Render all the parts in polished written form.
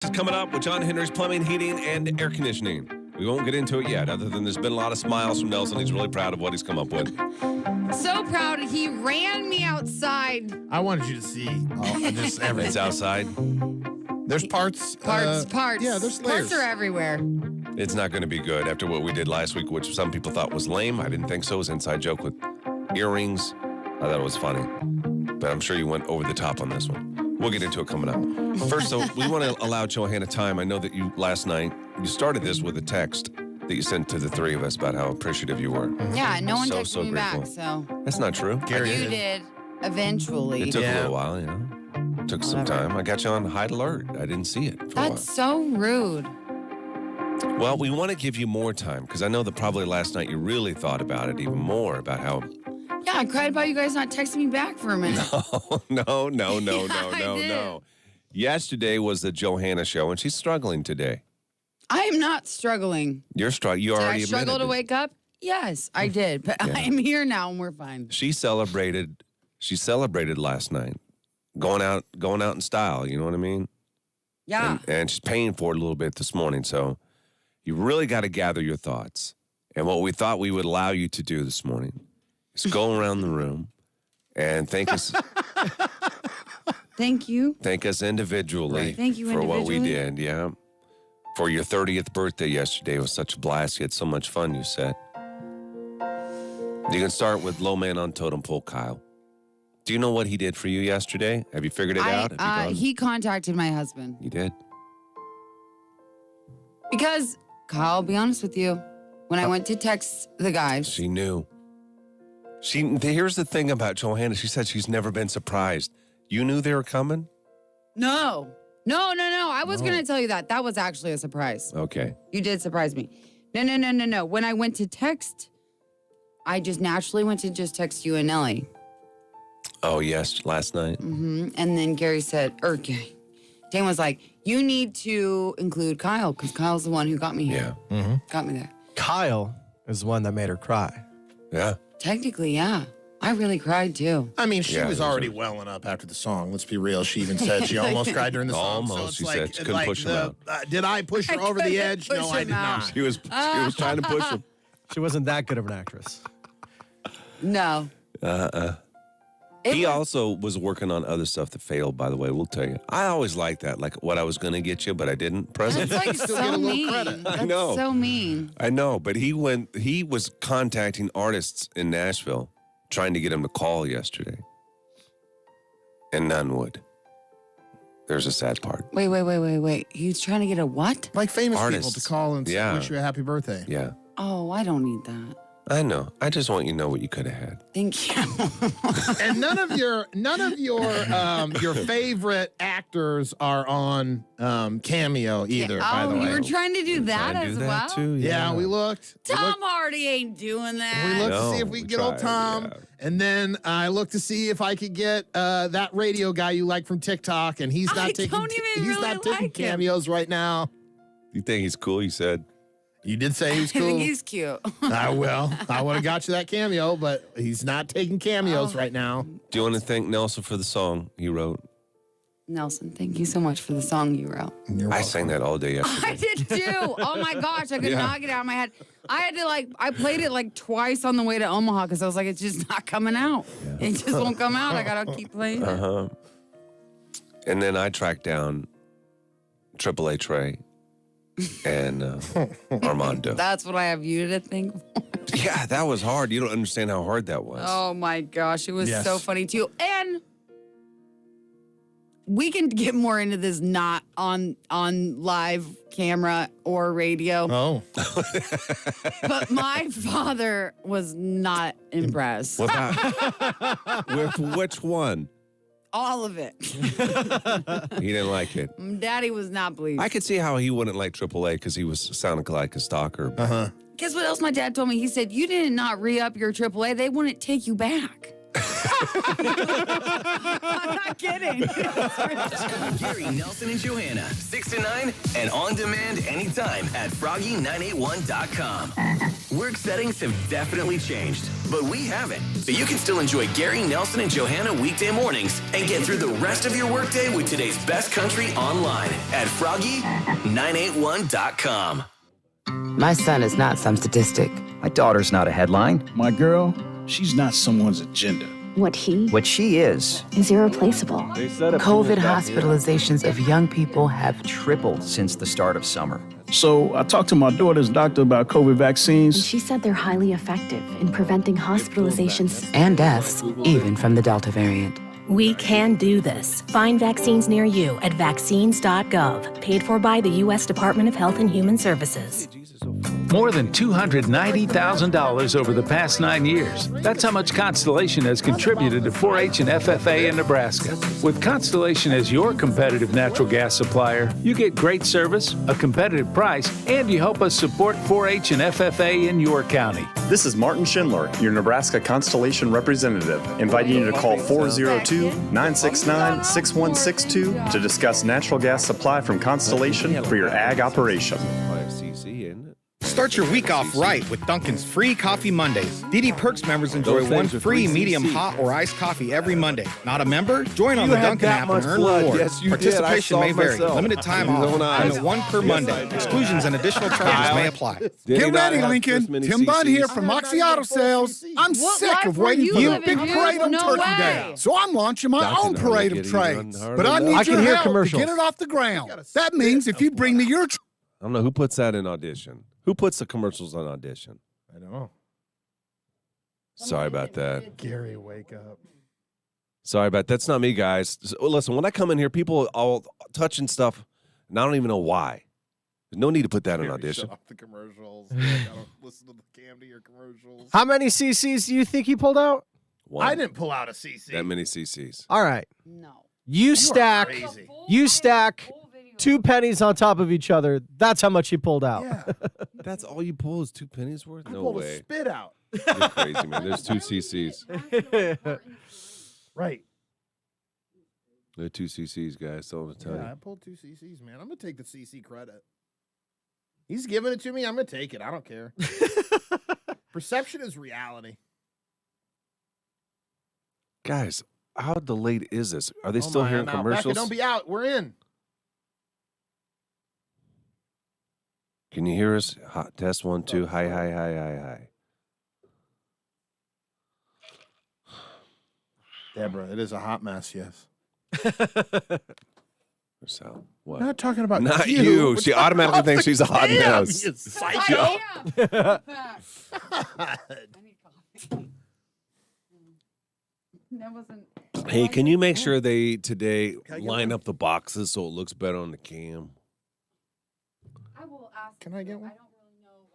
This is coming up with John Henry's Plumbing, Heating, and Air Conditioning. We won't get into it yet, other than there's been a lot of smiles from Nelson. He's really proud of what he's come up with. So proud. He ran me outside. I wanted you to see just everything. It's outside. There's parts. Parts. Yeah, there's layers. Parts are everywhere. It's not going to be good after what we did last week, which some people thought was lame. I didn't think so. It was an inside joke with earrings. I thought it was funny. But I'm sure you went over the top on this one. We'll get into it coming up. First, though, we want to allow Johanna time. I know that you, last night, you started this with a text that you sent to the three of us about how appreciative you were. Yeah, no one So texted me grateful. back, so. That's not true. Gary You did, eventually. It took a little while, yeah. Took some time. I got you on high alert. I didn't see it for a while. That's so rude. Well, we want to give you more time because I know that probably last night you really thought about it even more about how. Yeah, I cried about you guys not texting me back for a minute. No. I did. Yesterday was the Johanna show, and she's struggling today. I am not struggling. You're struggling. You Did already I struggle admitted to it. wake up? Yes, I did. But I am here now, and we're fine. She celebrated last night, going out in style. You know what I mean? Yeah. And she's paying for it a little bit this morning. So you really got to gather your thoughts. And what we thought we would allow you to do this morning is go around the room and thank us. Thank you. Thank us individually. Right. Thank you for what we individually. did. Yeah. For your 30th birthday yesterday. It was such a blast. You had so much fun, you said. You can start with low man on totem pole, Kyle. Do you know what he did for you yesterday? Have you figured it out? Have you He contacted my husband. You did? Because, Kyle, I'll be honest with you. When I went to text the guys, She knew. Here's the thing about Johanna. She said she's never been surprised. You knew they were coming? No. I was going to tell you that. That was actually a surprise. Okay. You did surprise me. No. When I went to text, I just naturally went to just text you and Nellie. Oh, yes, last night. And then Dan was like, you need to include Kyle because Kyle's the one who got me here. Yeah. Got me there. Kyle is the one that made her cry. Yeah. Technically, yeah. I really cried too. I mean, she Yeah, was those already are- welling up after the song. Let's be real. She even said she almost cried during the song. Almost, So it's she like, said. She couldn't push him out. Did I push her I over the couldn't edge? push No, I him did out. not. She was trying to push him. She wasn't that good of an actress. No. He also was working on other stuff that failed, by the way, we'll tell you. I always like that, like what I was going to get you, but I didn't. Present. That's like Still so get a little mean. credit. That's I know. so mean. I know, but he was contacting artists in Nashville, trying to get him to call yesterday. And none would. There's a sad part. Wait. He's trying to get a what? Like famous Artists. people to call and Yeah. wish you a happy birthday. Yeah. Oh, I don't need that. I know. I just want you to know what you could have had. Thank you. And none of your favorite actors are on Cameo either. by the you way, were trying to do that Trying to as do well? that too. yeah, we looked. Tom Hardy ain't doing that. We looked to No, see if we we could get old tried, Tom, yeah. and then I looked to see if I could get that radio guy you like from TikTok, and he's not I taking don't even he's really not taking like him. cameos right now. You think he's cool, you said? You did say he was I think cool. he's cute. I will. I would have got you that cameo, but he's not taking cameos right now. Do you want to thank Nelson for the song he wrote? Nelson, thank you so much for the song you wrote. You're I welcome. sang that all day yesterday. I did too. Oh my gosh, I could not get it out of my head. I had to I played it like twice on the way to Omaha because I was like, it's just not coming out. It just won't come out. I gotta keep playing it. And then I tracked down AAA Trey and Armando. That's what I have you to thank for. Yeah, that was hard. You don't understand how hard that was. Oh my gosh, it was Yes. so funny too. And we can get more into this not on live camera or radio. Oh, But my father was not impressed. What about, with which one? All of it. He didn't like it. Daddy was not pleased. I could see how he wouldn't like AAA because he was sounding like a stalker. Guess what else my dad told me? He said, you did not re-up your AAA. They wouldn't take you back. I'm not kidding. Gary, Nelson, and Johanna, 6 to 9, and on demand anytime at froggy981.com. Work settings have definitely changed, but we haven't. So you can still enjoy Gary, Nelson, and Johanna weekday mornings and get through the rest of your workday with today's best country online at froggy981.com. My son is not some statistic. My daughter's not a headline. My girl, she's not someone's agenda. What she is Irreplaceable. COVID hospitalizations of young people have tripled since the start of summer. So I talked to my daughter's doctor about COVID vaccines. She said they're highly effective in preventing hospitalizations and deaths, even from the Delta variant. We can do this. Find vaccines near you at vaccines.gov. Paid for by the U.S. Department of Health and Human Services. More than $290,000 over the past 9 years. That's how much Constellation has contributed to 4-H and FFA in Nebraska. With Constellation as your competitive natural gas supplier, you get great service, a competitive price, and you help us support 4-H and FFA in your county. This is Martin Schindler, your Nebraska Constellation representative, inviting you to call 402-969-6162 to discuss natural gas supply from Constellation for your ag operation. Start your week off right with Dunkin's free Coffee Mondays. DD Perks members enjoy one free medium hot or iced coffee every Monday. Not a member? Join on the Dunkin' app and earn rewards. Yes, you Participation may vary. myself. Limited time off. Limit one per Monday. Exclusions and additional charges may apply. Get ready, Lincoln. Tim Bunn here from Moxie Auto Sales. I'm sick of waiting for the big parade on Turkey Day. So I'm launching my own parade of trades. But I need your help to get it off the ground. That means if you bring me your... I don't know who puts that in audition. Who puts the commercials on audition? I don't know. Sorry about that. Gary, wake up. Sorry about that's not me, guys. So, listen, when I come in here, people are all touching stuff, and I don't even know why. There's no need to put that in audition. Shut off the commercials. I don't listen to the Cam to your commercials. How many CCs do you think he pulled out? One. I didn't pull out a CC. That many CCs. All right. No. You stack 2 pennies on top of each other. That's how much he pulled out. Yeah. That's all you pull is 2 pennies worth? I No pulled way. a spit out. You're crazy, man. There's 2 CCs. Right. There are 2 CCs, guys. Don't tell you. I pulled 2 CCs, man. I'm going to take the CC credit. He's giving it to me. I'm going to take it. I don't care. Perception is reality. Guys, how delayed is this? Are they still hearing commercials? Becca, don't be out. We're in. Can you hear us? Hot test 1, 2. Hi. Deborah, it is a hot mess, yes. So, what? I'm not talking about Not you. She automatically thinks she's a hot Damn, mess. you psycho. That wasn't. Hey, can you make sure they today line up the boxes so it looks better on the cam? I will ask. Can I get one? I don't really know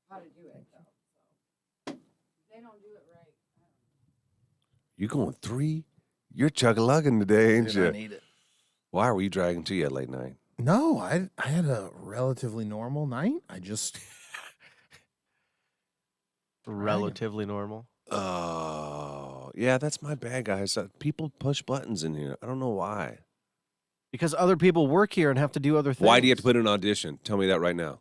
how to do it though. So they don't do it right. You going 3? You're chug-a-lugging today, ain't you? I need it. Why were you dragging to you at late night? No, I had a relatively normal night. I just Relatively normal. Oh, yeah, that's my bad, guys. People push buttons in here. I don't know why. Because other people work here and have to do other things. Why do you have to put an audition? Tell me that right now.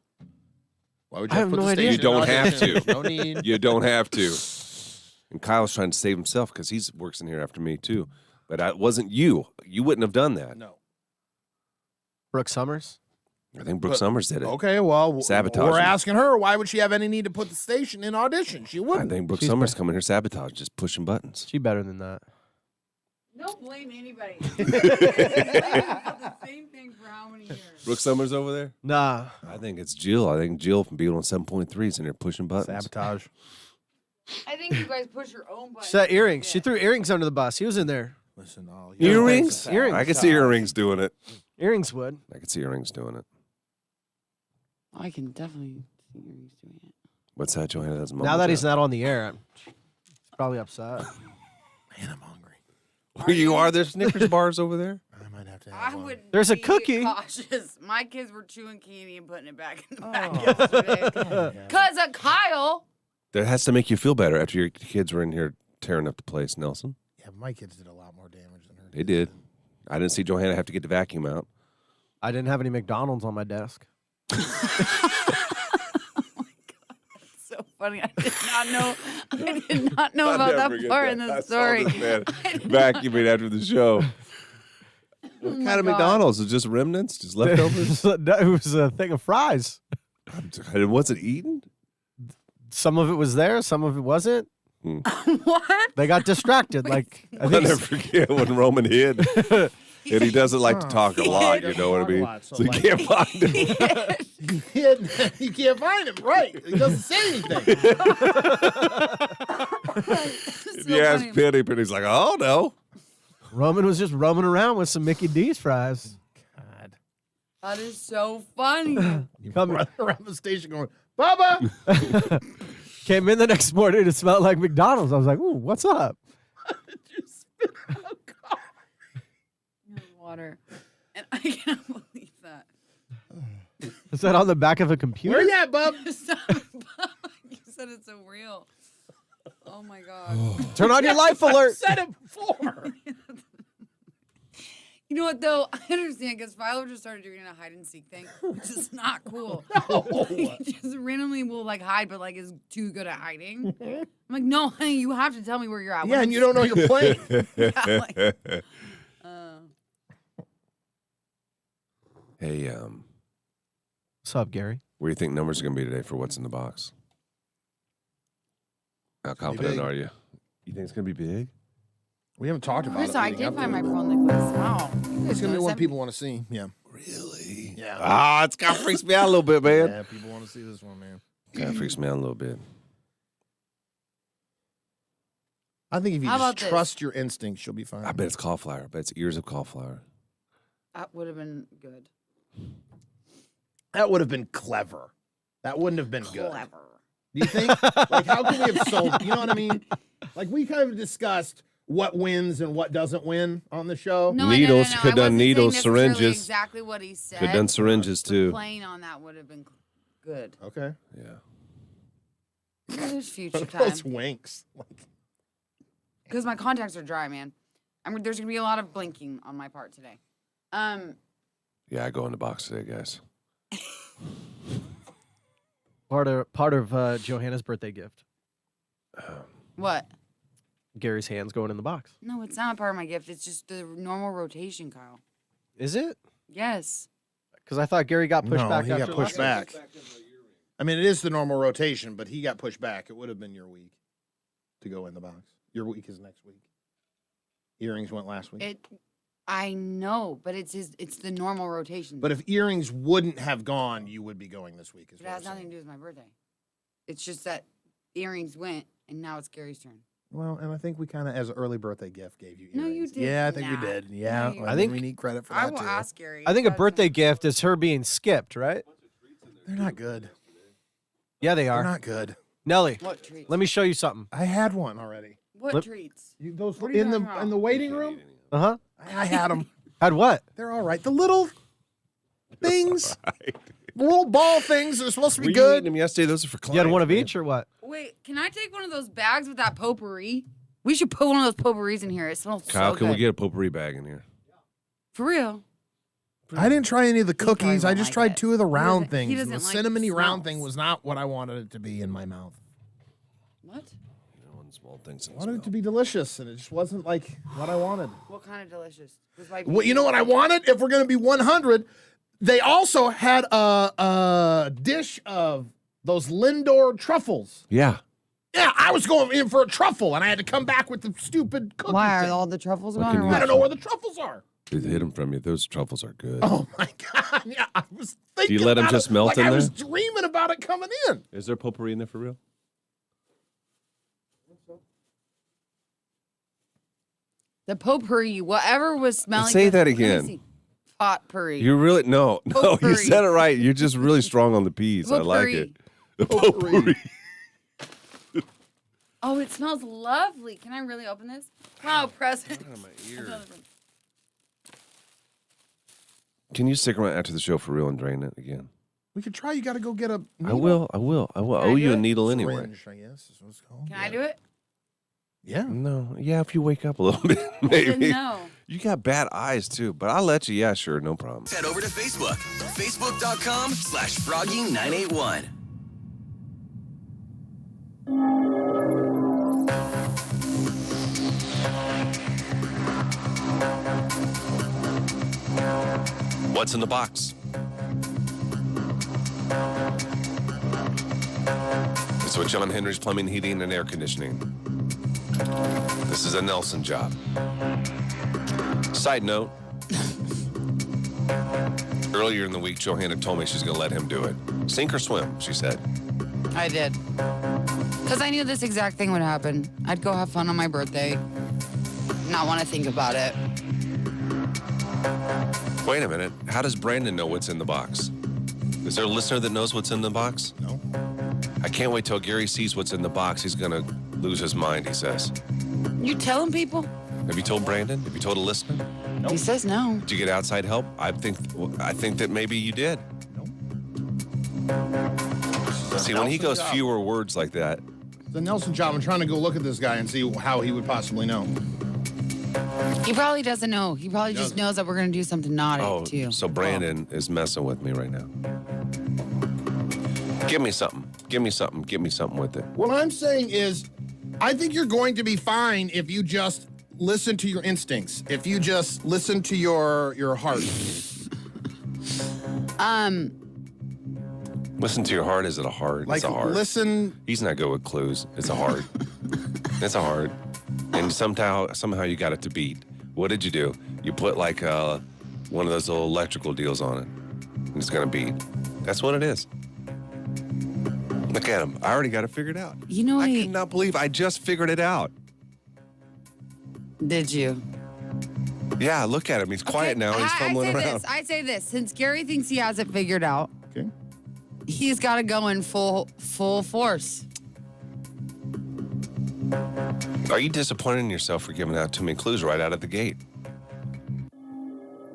Why would I have no idea. You don't have to. No need. You don't have to. And Kyle's trying to save himself because he works in here after me, too. But it wasn't you. You wouldn't have done that. No. Brooke Summers? I think Brooke Summers did it. Okay, well, Sabotage. we're asking her, why would she have any need to put the station in audition? She I wouldn't. think Brooke Summers coming here sabotage, just pushing buttons. She better than that. Don't blame anybody. The same thing for how many years? Brooke Summers over there? Nah. I think it's Jill. I think Jill from being on 7.3 is in there pushing buttons. Sabotage. I think you guys push your own buttons. She said earrings. She threw earrings under the bus. He was in there. Listen, all Earrings? Earrings. I could see earrings doing it. Earrings would. I could see earrings doing it. I can definitely see earrings doing it. What's that, Johanna? That's Now that he's not on the air, he's probably upset. Man, I'm hungry. You are? There's Snickers bars over there? I might have to have one. would There's a be cookie. cautious. My kids were chewing candy and putting it back in the bag yesterday. Because of Kyle. That has to make you feel better after your kids were in here tearing up the place, Nelson. Yeah, my kids did a lot more damage than her. They did. I didn't see Johanna have to get the vacuum out. I didn't have any McDonald's on my desk. So funny. I did not know about that part in the story. Vacuuming after the show. What kind of McDonald's? Is it just remnants? Just leftovers? It was a thing of fries. And was it eaten? Some of it was there, some of it wasn't. What? They got distracted. Like I'll never forget when Roman hid. And he doesn't like to talk a lot, you know what I mean? So you can't find him. You can't find him, right? He doesn't say anything. You ask Penny's like, oh, no. Roman was just roaming around with some Mickey D's fries. God. That is so funny. You come around the station going, Bubba! Came in the next morning, it smelled like McDonald's. I was like, ooh, what's up? Did you spit out Water. And I can't believe that. Is that on the back of a computer? Where you at, bub? You said it's so real. Oh my God. Turn on your life alert. I said it before. You know what, though? I understand because Philo just started doing a hide and seek thing, which is not cool. No. He just randomly will like hide, but like is too good at hiding. I'm like, no, honey, you have to tell me where you're at. Yeah, and you don't know you're playing. Hey, what's up, Gary? What do you think numbers are going to be today for what's in the box? How confident are you? You think it's going to be big? We haven't talked about Chris, it. I did find my pearl necklace. Wow. It's going to be one people want to see. Yeah. Really? Yeah. Ah, it's kind of freaks me out a little bit, man. Yeah, people want to see this one, man. Kind of freaks me out a little bit. I think if you How just about this? trust your instincts, you'll be fine. I bet it's cauliflower. I bet it's ears of cauliflower. That would have been good. That would have been clever. That wouldn't have been good. Clever. Do you think? Like, how can we have sold? You know what I mean? Like, we kind of discussed what wins and what doesn't win on the show. No, Needles, no. could I done wasn't needles, saying necessarily syringes. Exactly what he said. Could done syringes too. Playing on that would have been good. Okay. Yeah. There's future What are time. those winks? Because my contacts are dry, man. There's gonna be a lot of blinking on my part today. Yeah, I go in the box today, guys. Part of Johanna's birthday gift. What? Gary's hands going in the box. No, it's not part of my gift. It's just the normal rotation, Kyle. Is it? Yes. Because I thought Gary got pushed back. he after got pushed back. I mean, it is the normal rotation, but he got pushed back. It would have been your week to go in the box. Your week is next week. Earrings went last week. I know, but it's the normal rotation. But if earrings wouldn't have gone, you would be going this week. It has nothing to do with my birthday. It's just that earrings went, and now it's Gary's turn. Well, and I think we kind of, as an early birthday gift, gave you earrings. No, you did. Yeah, I think we not. did. Yeah, No, you I think we need credit for that, I will too. ask Gary. I think a birthday gift is her being skipped, right? They're not good. Yeah, they are. They're not good. Nelly, What treats? let me show you something. I had one already. What treats? Those What are you in the talking about? in the waiting room. Uh-huh. I had them. Had what? They're all right. The little things, the little ball things. They're supposed to be Were you good. eating them yesterday? Those are for clients. You had one of man. each or what? Wait, can I take one of those bags with that potpourri? We should put one of those potpourris in here. It smells Kyle, so can good. we get a potpourri bag in here? For real? I didn't try any of the cookies. I won't just like tried it. two of the He round doesn't- he things. doesn't The like the cinnamony round smells. thing was not what I wanted it to be in my mouth. What? One small thing. I wanted it to be delicious, and it just wasn't like what I wanted. What kind of delicious? Was my Well, you know what I wanted? If we're going to be 100, they also had a dish of those Lindor truffles. Yeah. Yeah, I was going in for a truffle, and I had to come back with the stupid cookie. Why thing. are all the truffles What gone? can or you I what? don't know where the truffles are. They hid them from you. Those truffles are good. Oh my god! Yeah, I was thinking. Do you let them about just it melt like in I there? was dreaming about it coming in. Is there potpourri in there for real? The potpourri, whatever was smelling. Say good- that let me again. see. Potpourri. You really no, you Potpourri. said it right. You're just really strong on the peas. I like it. The potpourri. Oh, it smells lovely. Can I really open this? Wow, present. Can you stick around after the show for real and drain it again? We could try. You got to go get a. I will. I Can owe I you do a it? needle anyway. Syringe, I guess is what it's called. Can I do it? Yeah. No. Yeah, if you wake up a little bit, maybe. No. You got bad eyes, too, but I'll let you. Yeah, sure, no problem. Head over to Facebook. Facebook.com/Froggy981. What's in the box? It's with John Henry's Plumbing, Heating, and Air Conditioning. This is a Nelson job. Side note, earlier in the week, Johanna told me she's going to let him do it. Sink or swim, she said. I did. Because I knew this exact thing would happen. I'd go have fun on my birthday, not want to think about it. Wait a minute. How does Brandon know what's in the box? Is there a listener that knows what's in the box? No. I can't wait till Gary sees what's in the box. He's going to lose his mind, he says. You telling people? Have you told Brandon? Have you told a listener? Nope. He says no. Did you get outside help? I think that maybe you did. Nope. See, when he goes fewer words like that. The Nelson job. I'm trying to go look at this guy and see how he would possibly know. He probably doesn't know. He probably just knows that we're going to do something naughty to you. So Brandon is messing with me right now. Give me something. Give me something. Give me something with it. What I'm saying is, I think you're going to be fine if you just listen to your instincts. If you just listen to your heart. Listen to your heart. Is it a heart? Like, it's a heart. listen. He's not good with clues. It's a heart. It's a heart. And somehow you got it to beat. What did you do? You put like one of those little electrical deals on it. And it's going to beat. That's what it is. Look at him. I already got it figured out. You know what? I cannot believe I just figured it out. Did you? Yeah, look at him. He's quiet now. He's fumbling around. I say this. Since Gary thinks he has it figured out, okay, he's got to go in full force. Are you disappointed in yourself for giving out too many clues right out of the gate?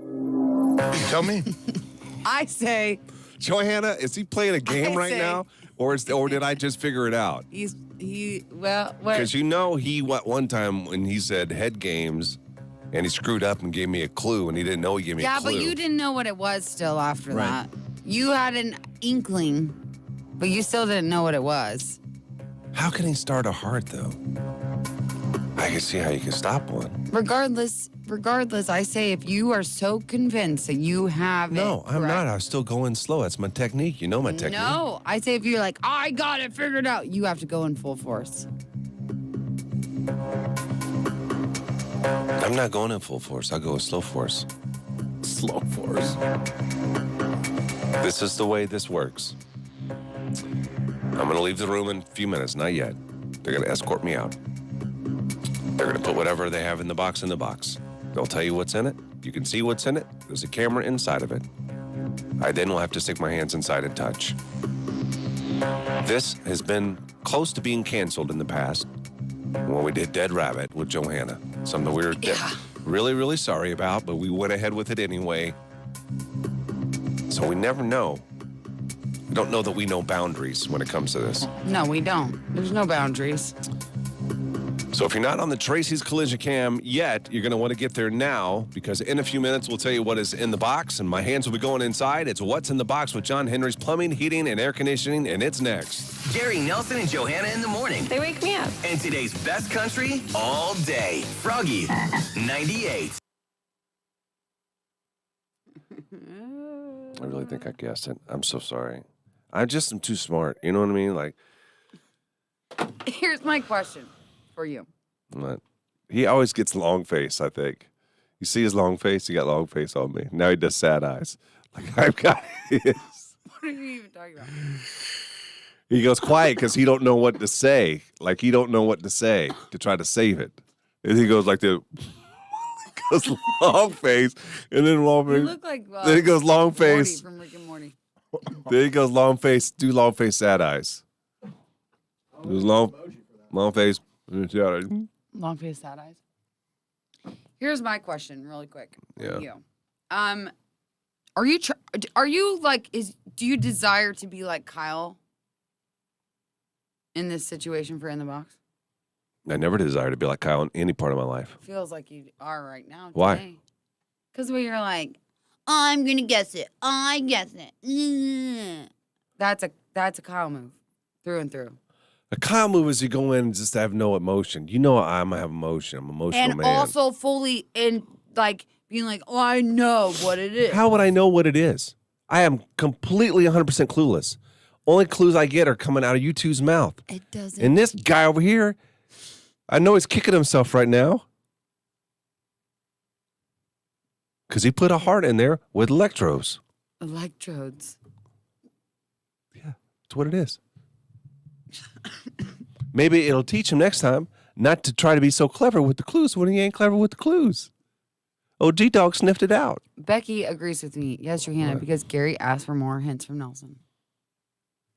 You tell me. I say. Johanna, is he playing a game right now? Or did I just figure it out? Well, because he one time when he said head games and he screwed up and gave me a clue and he didn't know he gave me a clue. Yeah, but you didn't know what it was still after that. You had an inkling, but you still didn't know what it was. How can he start a heart though? I can see how you can stop one. Regardless, I say if you are so convinced that you have it. No, I'm not. I'm still going slow. That's my technique. You know my technique. No, I say if you're like, I got it figured out, you have to go in full force. I'm not going in full force. I'll go with slow force. Slow force. This is the way this works. I'm going to leave the room in a few minutes. Not yet. They're going to escort me out. They're going to put whatever they have in the box. They'll tell you what's in it. You can see what's in it. There's a camera inside of it. I then will have to stick my hands inside and touch. This has been close to being canceled in the past when we did Dead Rabbit with Johanna. Something we were really, really sorry about, but we went ahead with it anyway. So we never know. We don't know that we know boundaries when it comes to this. No, we don't. There's no boundaries. So if you're not on the Tracy's Collision Cam yet, you're going to want to get there now because in a few minutes we'll tell you what is in the box and my hands will be going inside. It's What's in the Box with John Henry's Plumbing, Heating, and Air Conditioning, and it's next. Gary Nelson and Johanna in the morning. They wake me up. And today's best country all day. Froggy 98. I really think I guessed it. I'm so sorry. I just am too smart. You know what I mean? Like, here's my question for you. He always gets long face, I think. You see his long face? He got long face on me. Now he does sad eyes. Like I've got his. What are you even talking about? He goes quiet because he don't know what to say. Like he don't know what to say to try to save it. And he goes like the goes long face and then long face. You look like then he goes long face. From Rick and Morty. Then he goes long face. Do long face sad eyes. There's long face. Long face sad eyes. Here's my question, really quick. Yeah. You. Are you like do you desire to be like Kyle in this situation for In the Box? I never desired to be like Kyle in any part of my life. Feels like you are right now. Why? Because when you're like, I'm gonna guess it. I guess it. That's a Kyle move, through and through. A Kyle move is you go in and just have no emotion. You know I'm gonna have emotion. I'm an emotional And man. also fully in like being like, oh, I know what it is. How would I know what it is? I am completely 100% clueless. Only clues I get are coming out of you two's mouth. It doesn't. And this guy over here, I know he's kicking himself right now. Because he put a heart in there with electrodes. Electrodes. Yeah, that's what it is. Maybe it'll teach him next time not to try to be so clever with the clues when he ain't clever with the clues. Oh, G-Dog sniffed it out. Becky agrees with me. Yes, Johanna, because Gary asked for more hints from Nelson.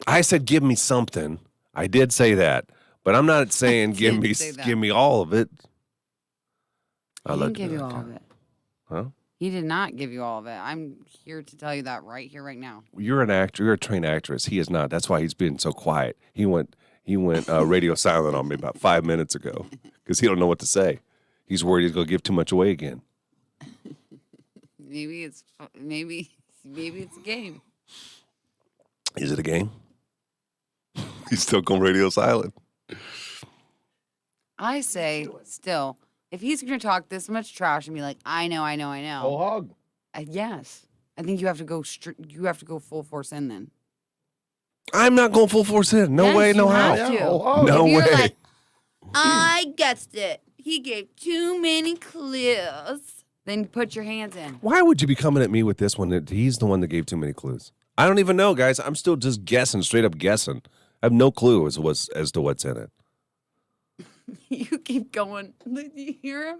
I said, give me something. I did say that. But I'm not saying give me all of it. He didn't give you all of it. Huh? He did not give you all of it. I'm here to tell you that right here, right now. You're an actor. You're a trained actress. He is not. That's why he's been so quiet. He went radio silent on me about 5 minutes ago because he don't know what to say. He's worried he's going to give too much away again. Maybe it's a game. Is it a game? He's still going radio silent. I say still, if he's going to talk this much trash and be like, I know. Whole hog. Yes. I think you have to go full force in then. I'm not going full force in. No way, no how. No way. Like, I guessed it. He gave too many clues. Then put your hands in. Why would you be coming at me with this one? That he's the one that gave too many clues. I don't even know, guys. I'm still just guessing, straight up guessing. I have no clue as to what's in it. You keep going. Did you hear him?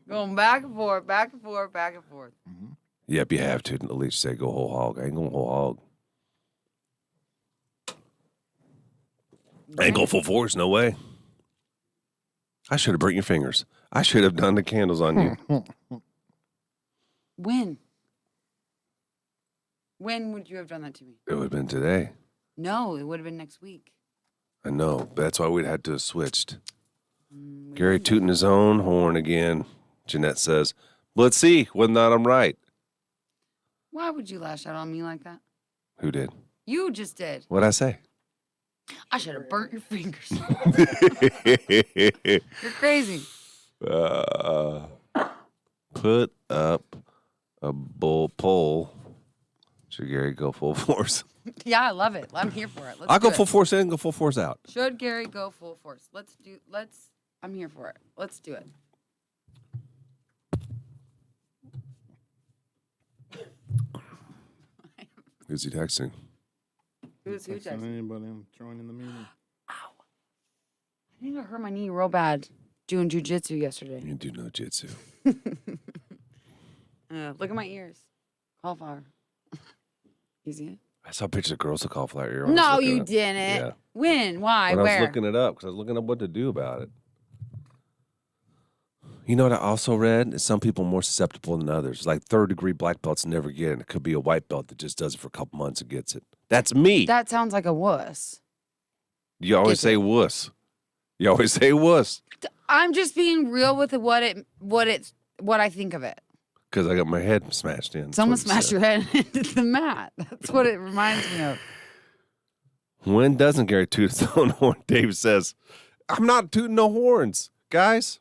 Going back and forth, back and forth, back and forth. Mm-hmm. Yep, you have to at least say go whole hog. I ain't going whole hog. I ain't go full force, no way. I should have burnt your fingers. I should have done the candles on you. When? When would you have done that to me? It would have been today. No, it would have been next week. I know. That's why we'd had to have switched. Gary tooting his own horn again. Jeanette says, let's see whether or not I'm right. Why would you lash out on me like that? Who did? You just did. What'd I say? I should have burnt your fingers. You're crazy. Put up a bull pole. Should Gary go full force? Yeah, I love it. I'm here for it. I'll go full force in, go full force out. Should Gary go full force? I'm here for it. Let's do it. Who's he texting? Who's who texting? Anybody joining the meeting? Ow. I think I hurt my knee real bad doing jujitsu yesterday. You do no jitsu. Look at my ears. Cauliflower. You see it? I saw pictures of girls with cauliflower ear. No, you didn't. Yeah. When? Why? When Where? I was looking it up because I was looking up what to do about it. You know what I also read? Is some people are more susceptible than others. Like third-degree black belts never get it. It could be a white belt that just does it for a couple months and gets it. That's me. That sounds like a wuss. You always say wuss. You always say wuss. I'm just being real with what I think of it. Because I got my head smashed in. Someone smashed your head into the mat. That's what it reminds me of. When doesn't Gary toot his own horn? Dave says, I'm not tooting no horns, guys.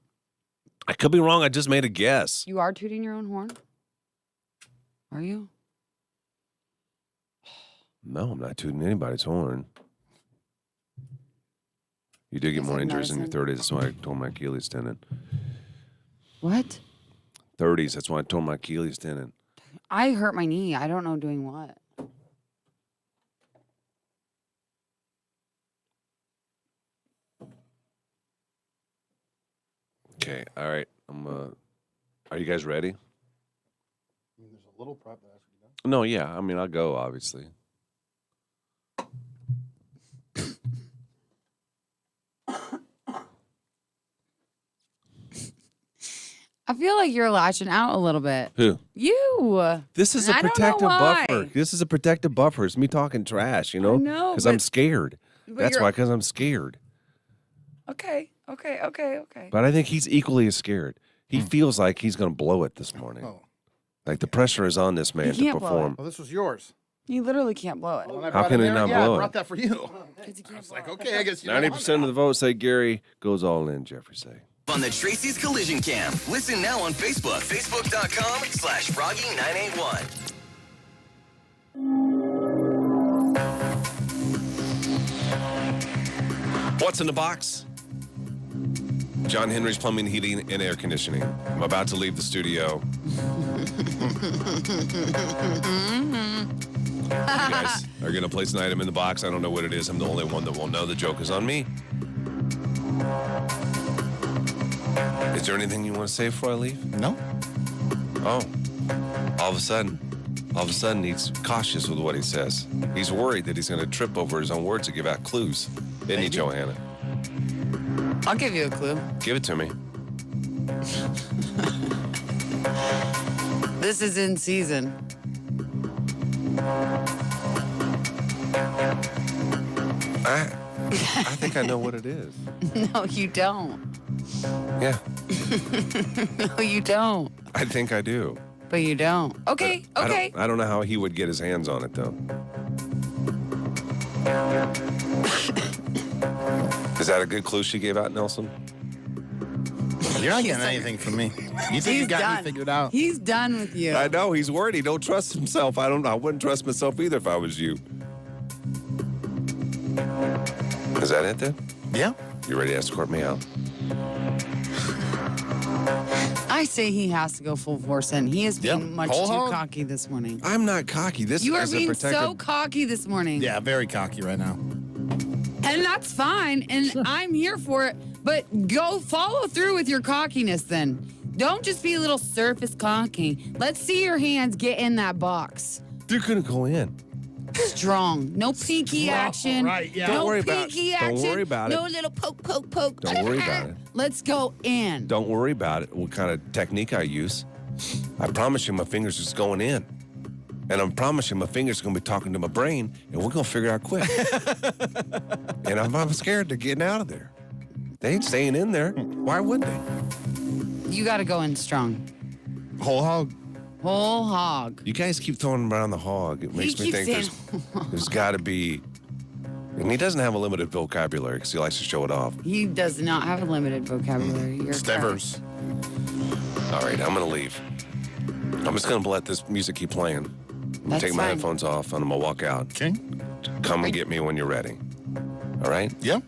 I could be wrong. I just made a guess. You are tooting your own horn? Are you? No, I'm not tooting anybody's horn. You did get more injuries in your 30s. That's why I tore my Achilles tendon. What? 30s. That's why I tore my Achilles tendon. I hurt my knee. I don't know doing what. Okay. All right. Are you guys ready? There's a little prep that has to be done. No, yeah. I mean, I'll go, obviously. I feel like you're lashing out a little bit. Who? You. This is a protective buffer. This is a protective buffer. It's me talking trash, you know? I know, because I'm scared. but That's why, because I'm scared. Okay. Okay. But I think he's equally as scared. He feels like he's going to blow it this morning. Oh. Like the pressure is on this man to can't blow perform. Well, this was yours. You literally can't blow it. When I How brought can it he there, not yeah, blow I it? brought that for you. I was like, okay, I guess you 90% of the votes say Gary goes all in, Jeffrey say. On the Tracy's Collision Cam. Listen now on Facebook. Facebook.com/Froggy981. What's in the box? John Henry's Plumbing, Heating, and Air Conditioning. I'm about to leave the studio. You guys are going to place an item in the box. I don't know what it is. I'm the only one that won't know. The joke is on me. Is there anything you want to say before I leave? No. Oh. All of a sudden, he's cautious with what he says. He's worried that he's going to trip over his own words to give out clues. Isn't he, Johanna? I'll give you a clue. Give it to me. This is in season. I think I know what it is. No, you don't. Yeah, No, you don't. I think I do. But you don't. Okay. I don't know how he would get his hands on it, though. Is that a good clue she gave out, Nelson? You're not getting anything from me. You think you got me figured out? He's done with you. I know, he's worried. He don't trust himself. I wouldn't trust myself either if I was you. Is that it, then? Yeah. You ready to escort me out? I say he has to go full force in. He is being much Whole too hog? cocky this morning. I'm not cocky. You are being so cocky this morning. Yeah, very cocky right now. And that's fine. And I'm here for it. But go follow through with your cockiness then. Don't just be a little surface cocky. Let's see your hands get in that box. They're going to go in. Strong. No pinky action. Right, yeah. No Don't worry about it. pinky Don't action. worry about it. No little poke. Don't worry about it. Let's go in. Don't worry about it. What kind of technique I use. I promise you my fingers are just going in. And I'm promising my fingers are going to be talking to my brain, and we're going to figure it out quick. And I'm scared they're getting out of there. They ain't staying in there. Why would they? You got to go in strong. Whole hog. Whole hog. You guys keep throwing around the hog. It makes me think there's got to be... And he doesn't have a limited vocabulary because he likes to show it off. He does not have a limited vocabulary. You're Stevers. All right, I'm going to leave. I'm just going to let this music keep playing. I'm going That's to take my fine. headphones off, and I'm going to walk out. Okay. Come and get me when you're ready. All right? Yep.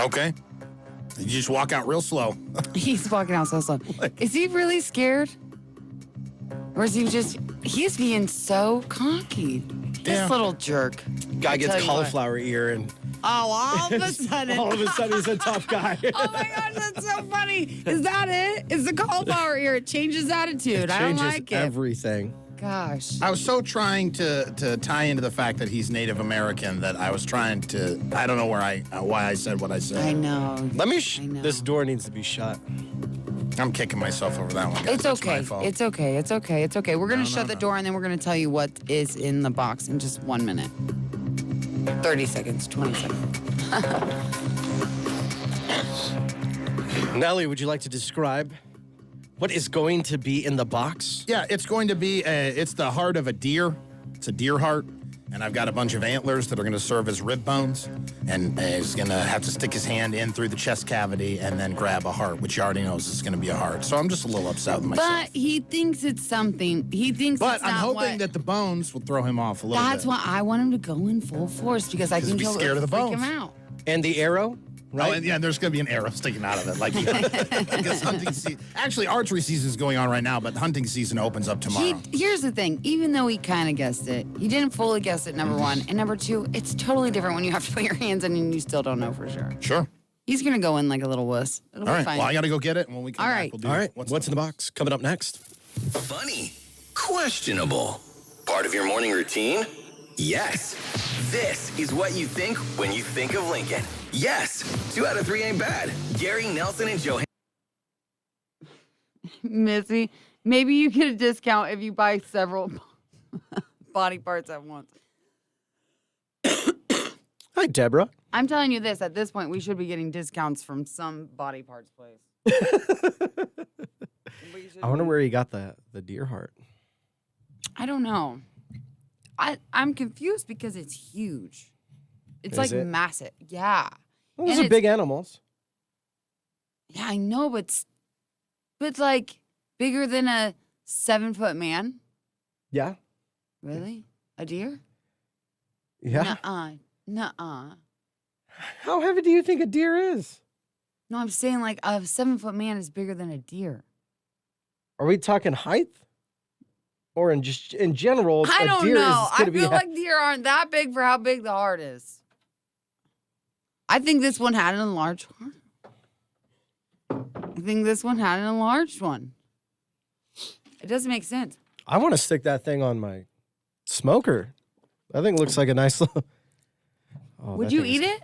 Okay. You just walk out real slow. He's walking out so slow. Is he really scared? Or is he just... He's being so cocky. This little jerk. Guy I gets tell you what. cauliflower ear and Oh, all of a sudden. all of a sudden he's a tough guy. Oh my gosh, that's so funny. Is that it? It's the cauliflower ear. It changes attitude. I don't Changes like it. everything. Gosh. I was so trying to tie into the fact that he's Native American that I was trying to. I don't know why I said what I said. I know. Let me. I know. This door needs to be shut. I'm kicking myself over that one. Guys. It's That's my okay. fault. It's okay. It's okay. It's okay. We're going to shut the door and then we're going to tell you what is in the box in just 1 minute. 30 seconds, 20 seconds. Nellie, would you like to describe what is going to be in the box? Yeah, it's going to be. It's the heart of a deer. It's a deer heart, and I've got a bunch of antlers that are going to serve as rib bones. And he's going to have to stick his hand in through the chest cavity and then grab a heart, which he already knows is going to be a heart. So I'm just a little upset with myself. But he thinks it's something. He thinks But it's I'm not hoping what. that the bones will throw him off a little That's bit. why I want him to go in full force because I think he's he'll scared of the freak bones. him out. And the arrow, right? Oh, and yeah, there's going to be an arrow sticking out of it. Like, because hunting season. Actually, archery season is going on right now, but hunting season opens up tomorrow. Here's the thing. Even though he kind of guessed it, he didn't fully guess it, number one. And number two, it's totally different when you have to put your hands in and you still don't know for sure. Sure. He's going to go in like a little wuss. It'll All be right. fine. Well, I got to go get it. And when we come All back, right. we'll do All right. What's What's in the box? Coming up next. Funny. Questionable. Part of your morning routine? Yes. This is what you think when you think of Lincoln. Yes. 2 out of 3 ain't bad. Gary, Nelson, and Johanna. Missy, maybe you get a discount if you buy several body parts at once. Hi, Deborah. I'm telling you this, at this point, we should be getting discounts from some body parts place. I wonder where he got the deer heart. I don't know. I'm confused because it's huge. It's Is it? massive. Yeah. Well, those are big animals. Yeah, I know, but it's like bigger than a 7-foot man. Yeah. Really? A deer? Yeah. Nuh-uh. How heavy do you think a deer is? No, I'm saying like a 7-foot man is bigger than a deer. Are we talking height? Or in general, I a don't deer know. is going to I be... feel like deer aren't that big for how big the heart is. I think this one had an enlarged heart. I think this one had an enlarged one. It doesn't make sense. I want to stick that thing on my smoker. That thing looks like a nice little... Oh, Would you eat it?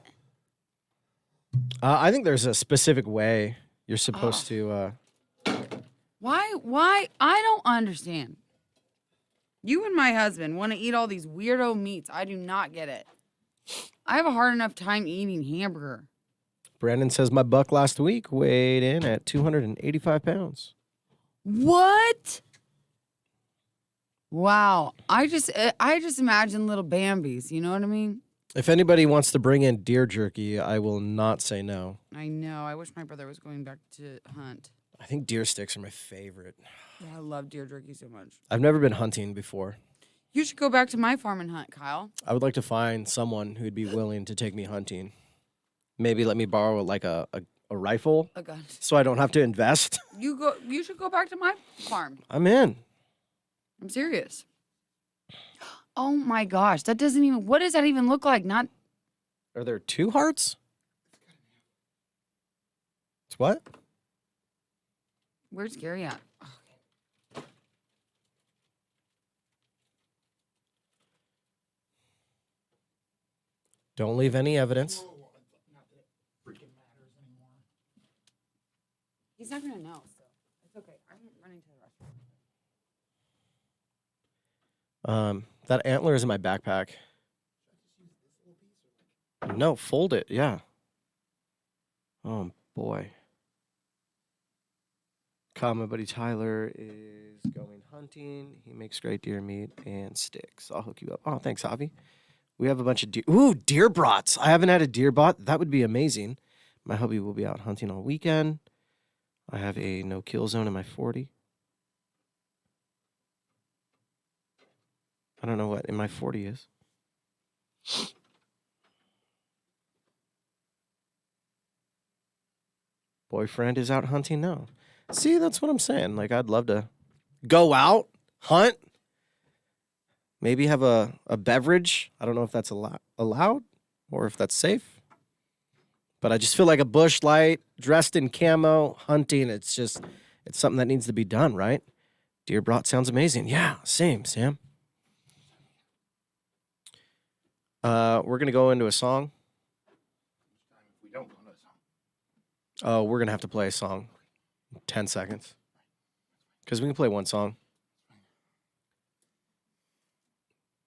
I think there's a specific way you're supposed to... Why? I don't understand. You and my husband want to eat all these weirdo meats. I do not get it. I have a hard enough time eating hamburger. Brandon says my buck last week weighed in at 285 pounds. What? Wow. I just imagine little Bambis. You know what I mean? If anybody wants to bring in deer jerky, I will not say no. I know. I wish my brother was going back to hunt. I think deer sticks are my favorite. Yeah, I love deer jerky so much. I've never been hunting before. You should go back to my farm and hunt, Kyle. I would like to find someone who'd be willing to take me hunting. Maybe let me borrow like a rifle. A gun. So I don't have to invest. You should go back to my farm. I'm in. I'm serious. Oh my gosh, that doesn't even. What does that even look like? Not. Are there 2 hearts? It's what? Where's Gary at? Don't leave any evidence. He's not gonna know, so it's okay. I'm running to the restroom. That antler is in my backpack. No, fold it. Yeah. Oh boy. My buddy Tyler is going hunting. He makes great deer meat and sticks. I'll hook you up. Oh, thanks, Javi. We have a bunch of deer. Ooh, deer brats. I haven't had a deer brat. That would be amazing. My hubby will be out hunting all weekend. I have a no-kill zone in my 40. I don't know what in my 40 is. Boyfriend is out hunting now. See, that's what I'm saying. Like, I'd love to go out, hunt, maybe have a beverage. I don't know if that's allowed or if that's safe. But I just feel like a bush light, dressed in camo, hunting. It's something that needs to be done, right? Deer brat sounds amazing. Yeah, same, Sam. We're going to go into a song. Oh, we're going to have to play a song. 10 seconds. Because we can play one song.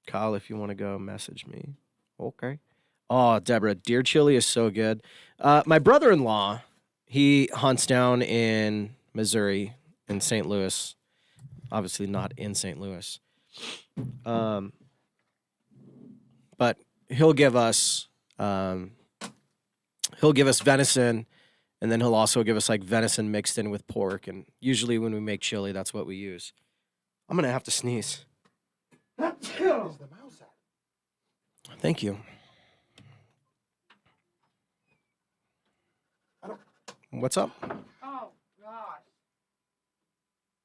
Kyle, if you want to go, message me. Okay. Oh, Deborah, deer chili is so good. My brother-in-law, he hunts down in Missouri, in St. Louis. Obviously not in St. Louis. But he'll give us venison. And then he'll also give us like venison mixed in with pork. And usually when we make chili, that's what we use. I'm going to have to sneeze. Thank you. What's up? Oh, gosh.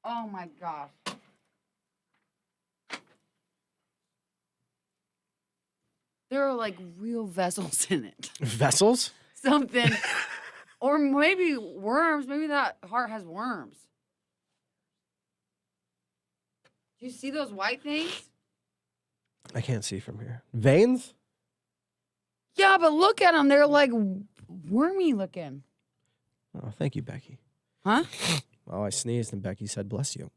Oh, my gosh. There are like real vessels in it. Vessels? Something. Or maybe worms. Maybe that heart has worms. Do you see those white things? I can't see from here. Veins? Yeah, but look at them. They're like wormy looking. Oh, thank you, Becky. Huh? Oh, I sneezed and Becky said, bless you.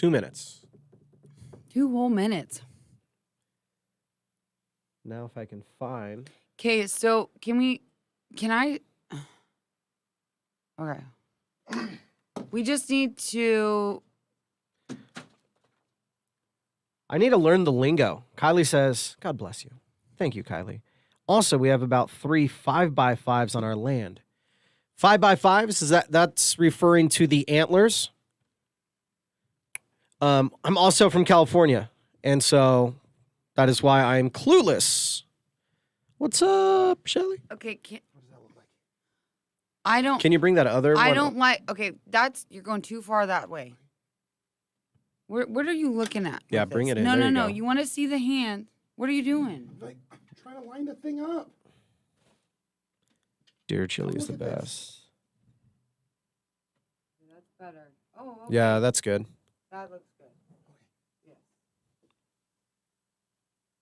2 minutes. 2 whole minutes. Now if I can find. Okay, so can I? Okay. We just need to. I need to learn the lingo. Kylie says, God bless you. Thank you, Kylie. Also, we have about 3 5x5s on our land. 5x5s, that's referring to the antlers. I'm also from California, and so that is why I'm clueless. What's up, Shelly? Okay, I don't. Can you bring that other one? I don't like. Okay, you're going too far that way. What are you looking at? Yeah, bring it in. No, There no. you go. You want to see the hand? What are you doing? Like, I'm trying to line the thing up. Deer chili is the best. That's better. Oh, okay. Yeah, that's good. That looks good. Yes.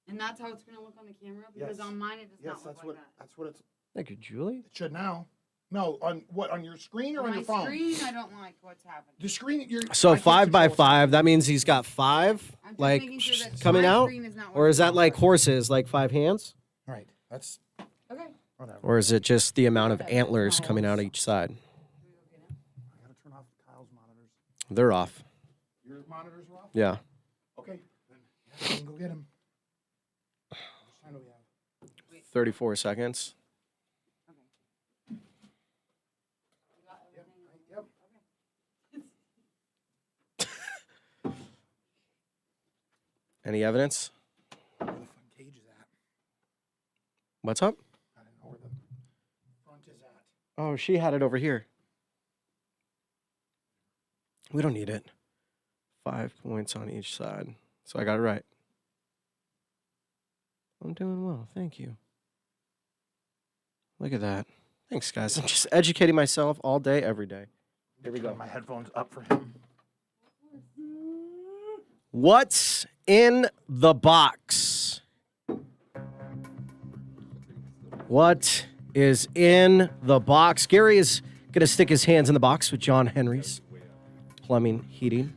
And that's how it's going to look on the camera? Because Yes. on mine, it does not look like that. That's what it's. Thank you, Julie. It should now. No, on what? On your screen or on On your my phone? screen, I don't like what's happening. The screen. So 5x5, that means he's got 5 like making sure that coming my out? screen is not Or is that like horses, like 5 hands? All right, that's. Okay. Whatever. Or is it just the amount of antlers coming out each side? I gotta turn off Kyle's monitors. They're off. Your monitors are off. Yeah. Okay, then yeah, we can go get them. How much time do we have? 34 seconds. Yep. Any evidence? Where the front cage is at? What's up? I don't know where the front is at. Oh, she had it over here. We don't need it. 5 points on each side. So I got it right. I'm doing well. Thank you. Look at that. Thanks, guys. I'm just educating myself all day, every day. Here we go. My headphones up for him. What's in the box? What is in the box? Gary is going to stick his hands in the box with John Henry's plumbing, heating,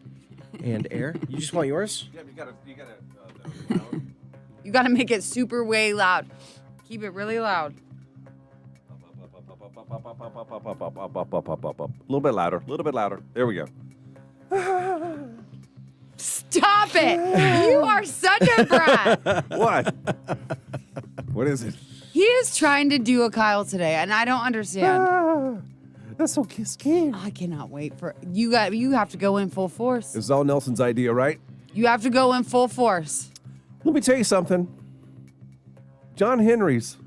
and air. You just want yours? Yeah, You got to make it super way loud. Keep it really loud. A little bit louder. A little bit louder. There we go. Stop it. You are such a brat. What? What is it? He is trying to do a Kyle today, and I don't understand. That's so scary. I cannot wait for you. You have to go in full force. This is all Nelson's idea, right? You have to go in full force. Let me tell you something. John Henry's.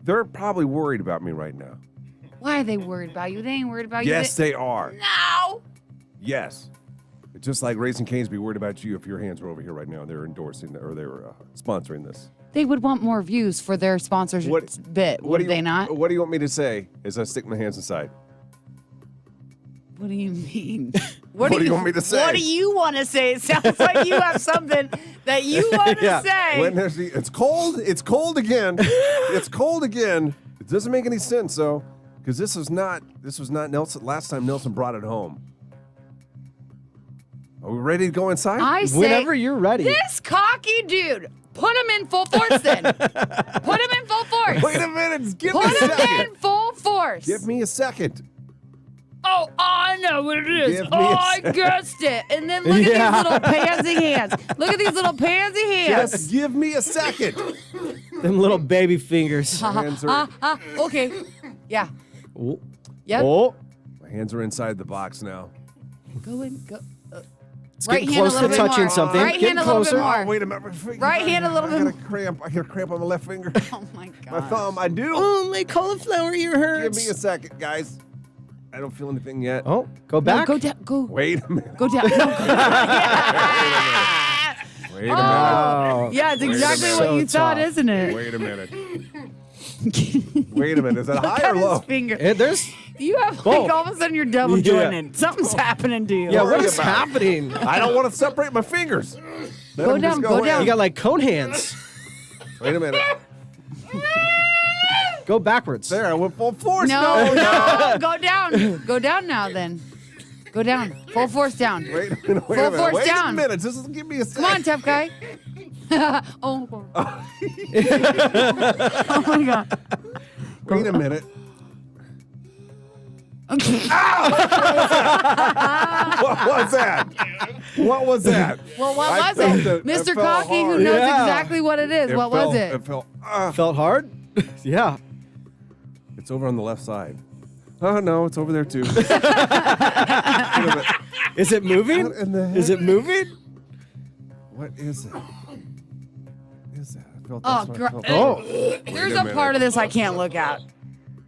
They're probably worried about me right now. Why are they worried about you? They ain't worried about you. Yes, they are. No. Yes. It's just like Raising Cane's be worried about you if your hands were over here right now. They're endorsing or they were sponsoring this. They would want more views for their sponsorship bit, would they not? What do you want me to say as I stick my hands inside? What do you mean? What do you want me to say? What do you want to say? It sounds like you have something that you want to say. When it's cold. It's cold again. It's cold again. It doesn't make any sense, though, because this was not Nelson. Last time Nelson brought it home. Are we ready to go inside? I say, whenever you're ready. This cocky dude, put him in full force then. Put him in full force. Wait a minute. Give me Put a him second. in full force. Give me a second. Oh, I know what it is. Give me Oh, a I guessed it. And then look at these little pansy hands. Look at these little pansy hands. Just give me a second. Them little baby fingers. Hands are, Okay. Yeah. Oh. Yep. Oh. my hands are inside the box now. Go in. Go. It's Right getting hand a close little to bit touching more. something. Right Getting hand a little bit closer. more. Oh, wait a minute. My finger. Right hand a little bit I more. got a cramp. I got a cramp on the left finger. Oh my God. My thumb. I do. Oh, my cauliflower ear Give hurts. me a second, guys. I don't feel anything yet. Oh, go No, back. go down. Go. Wait a minute. Go down. No, go Wait a minute. Oh. Yeah, it's exactly minute. what So you thought, tough. isn't it? Wait a minute. Wait a minute. Is that Look high at or low? his finger. There's. You have like Both. all of a sudden you're double Yeah. jointed. Something's happening to you. Yeah, what worry is about it. happening? I don't want to separate my fingers. Let Go them just down, go in. down. You got like cone hands. Wait a minute. Go backwards. There, I went full force. No, no, go down. Go down now then. Go down. Full force down. Wait a minute. Full force Wait down. a minute. Just give me a second. Come on, tough guy. Oh my God. Wait a minute. Okay. What was that? What was that? Well, what was it? Mr. Cocky, who knows exactly what it is. What was it? It felt. Felt hard? Yeah. It's over on the left side. Oh no, it's over there too. Is it moving? What in the heck? Is it moving? What is it? What is that? I felt Oh, that's what I felt. There's a part of this I can't look at.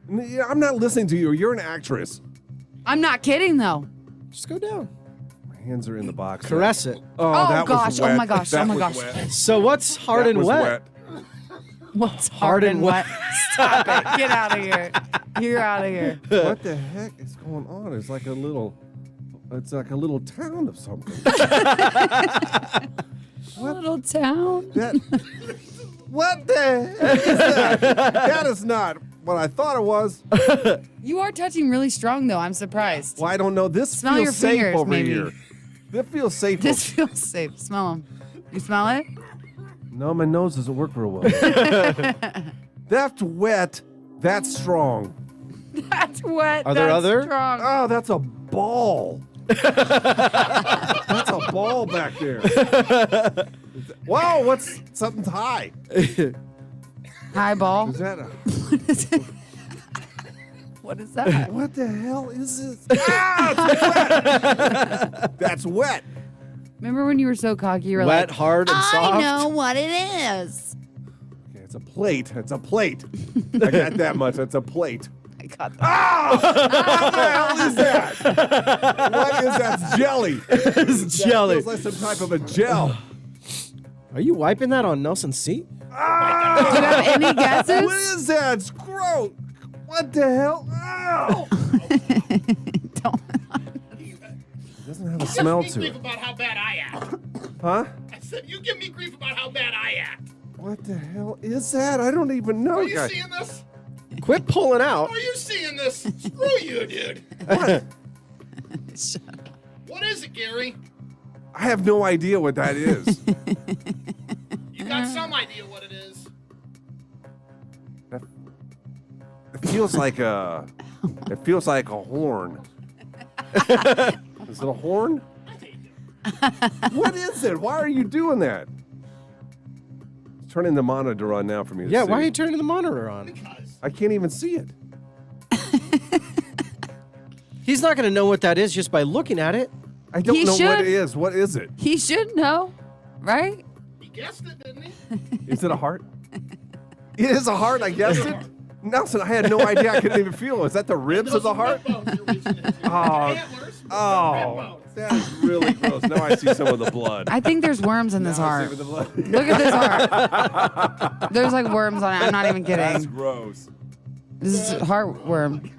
Yeah, I'm not listening to you. You're an actress. I'm not kidding, though. Just go down. My hands are in the box. Caress it. Oh, that gosh. was wet. Oh, my gosh. That Oh, my was gosh. wet. So what's hard That and was wet? What's hard and wet? Stop it. Get out of here. You're out of here. What the heck is going on? It's like a little town of something. Little town. What the heck is that? That is not what I thought it was. You are touching really strong, though. I'm surprised. Well, I don't know. This Smell feels your safe fingers, over maybe. here. This feels safe. This feels safe. Smell them. You smell it? No, my nose doesn't work real well. That's wet. That's strong. That's wet. Are there That's other? strong. Oh, that's a ball. That's a ball back there. Wow, what's something's high? High ball. Is that a What is that? what the hell is this? Ah, it's wet. That's wet. Remember when you were so cocky? You were Wet, like, hard, and soft. I know what it is. Okay, it's a plate. It's a plate. I got that much. It's a plate. I got that. Ah! What the hell is that? What is that? It's jelly. It's jelly. Feels like some type of a gel. Are you wiping that on Nelson's seat? Ah! Do you have any guesses? What is that? It's gross. What the hell? Ow! It doesn't have a smell to it. About how bad I act. Huh? I said, you give me grief about how bad I act. What the hell is that? I don't even know. Are you guys. seeing this? Quit pulling out. Are you seeing this? Screw you, dude. What? What is it, Gary? I have no idea what that is. You got some idea what it is. It feels like a. It feels like a horn. Is it a horn? What is it? Why are you doing that? Turning the monitor on now for me to see. Yeah, why are you turning the monitor on? Because. I can't even see it. He's not going to know what that is just by looking at it. I don't He know what should. it is. What is it? He should know, right? He guessed it, didn't he? Is it a heart? It is a heart. I guessed it. Nelson, I had no idea. I couldn't even feel it. Is that the ribs of the heart? Oh, that's really gross. Now I see some of the blood. I think there's worms in this Now I heart. see the blood. Look at this heart. There's like worms on it. I'm not even That's kidding. gross. This is a heartworm.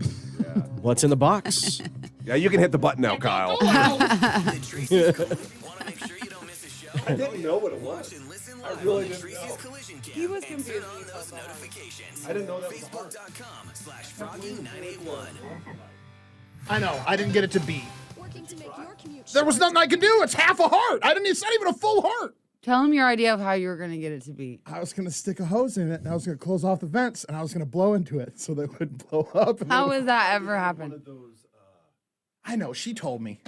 What's in the box? Yeah, you can hit the button now, Kyle. The Tracy's Collision. Want to make sure you don't miss a show? I didn't know what it was. Watch and listen I live really on the didn't Tracy's know. Collision Cam. He was and confused. turn on those notifications. I didn't know that was hard. Facebook.com/Froggy981. I know. I didn't get it to beat. There was nothing I could do. It's half a heart. It's not even a full heart. Tell him your idea of how you were going to get it to beat. I was going to stick a hose in it, and I was going to close off the vents, and I was going to blow into it so that it would blow up. How has that ever happened? I know. She told me.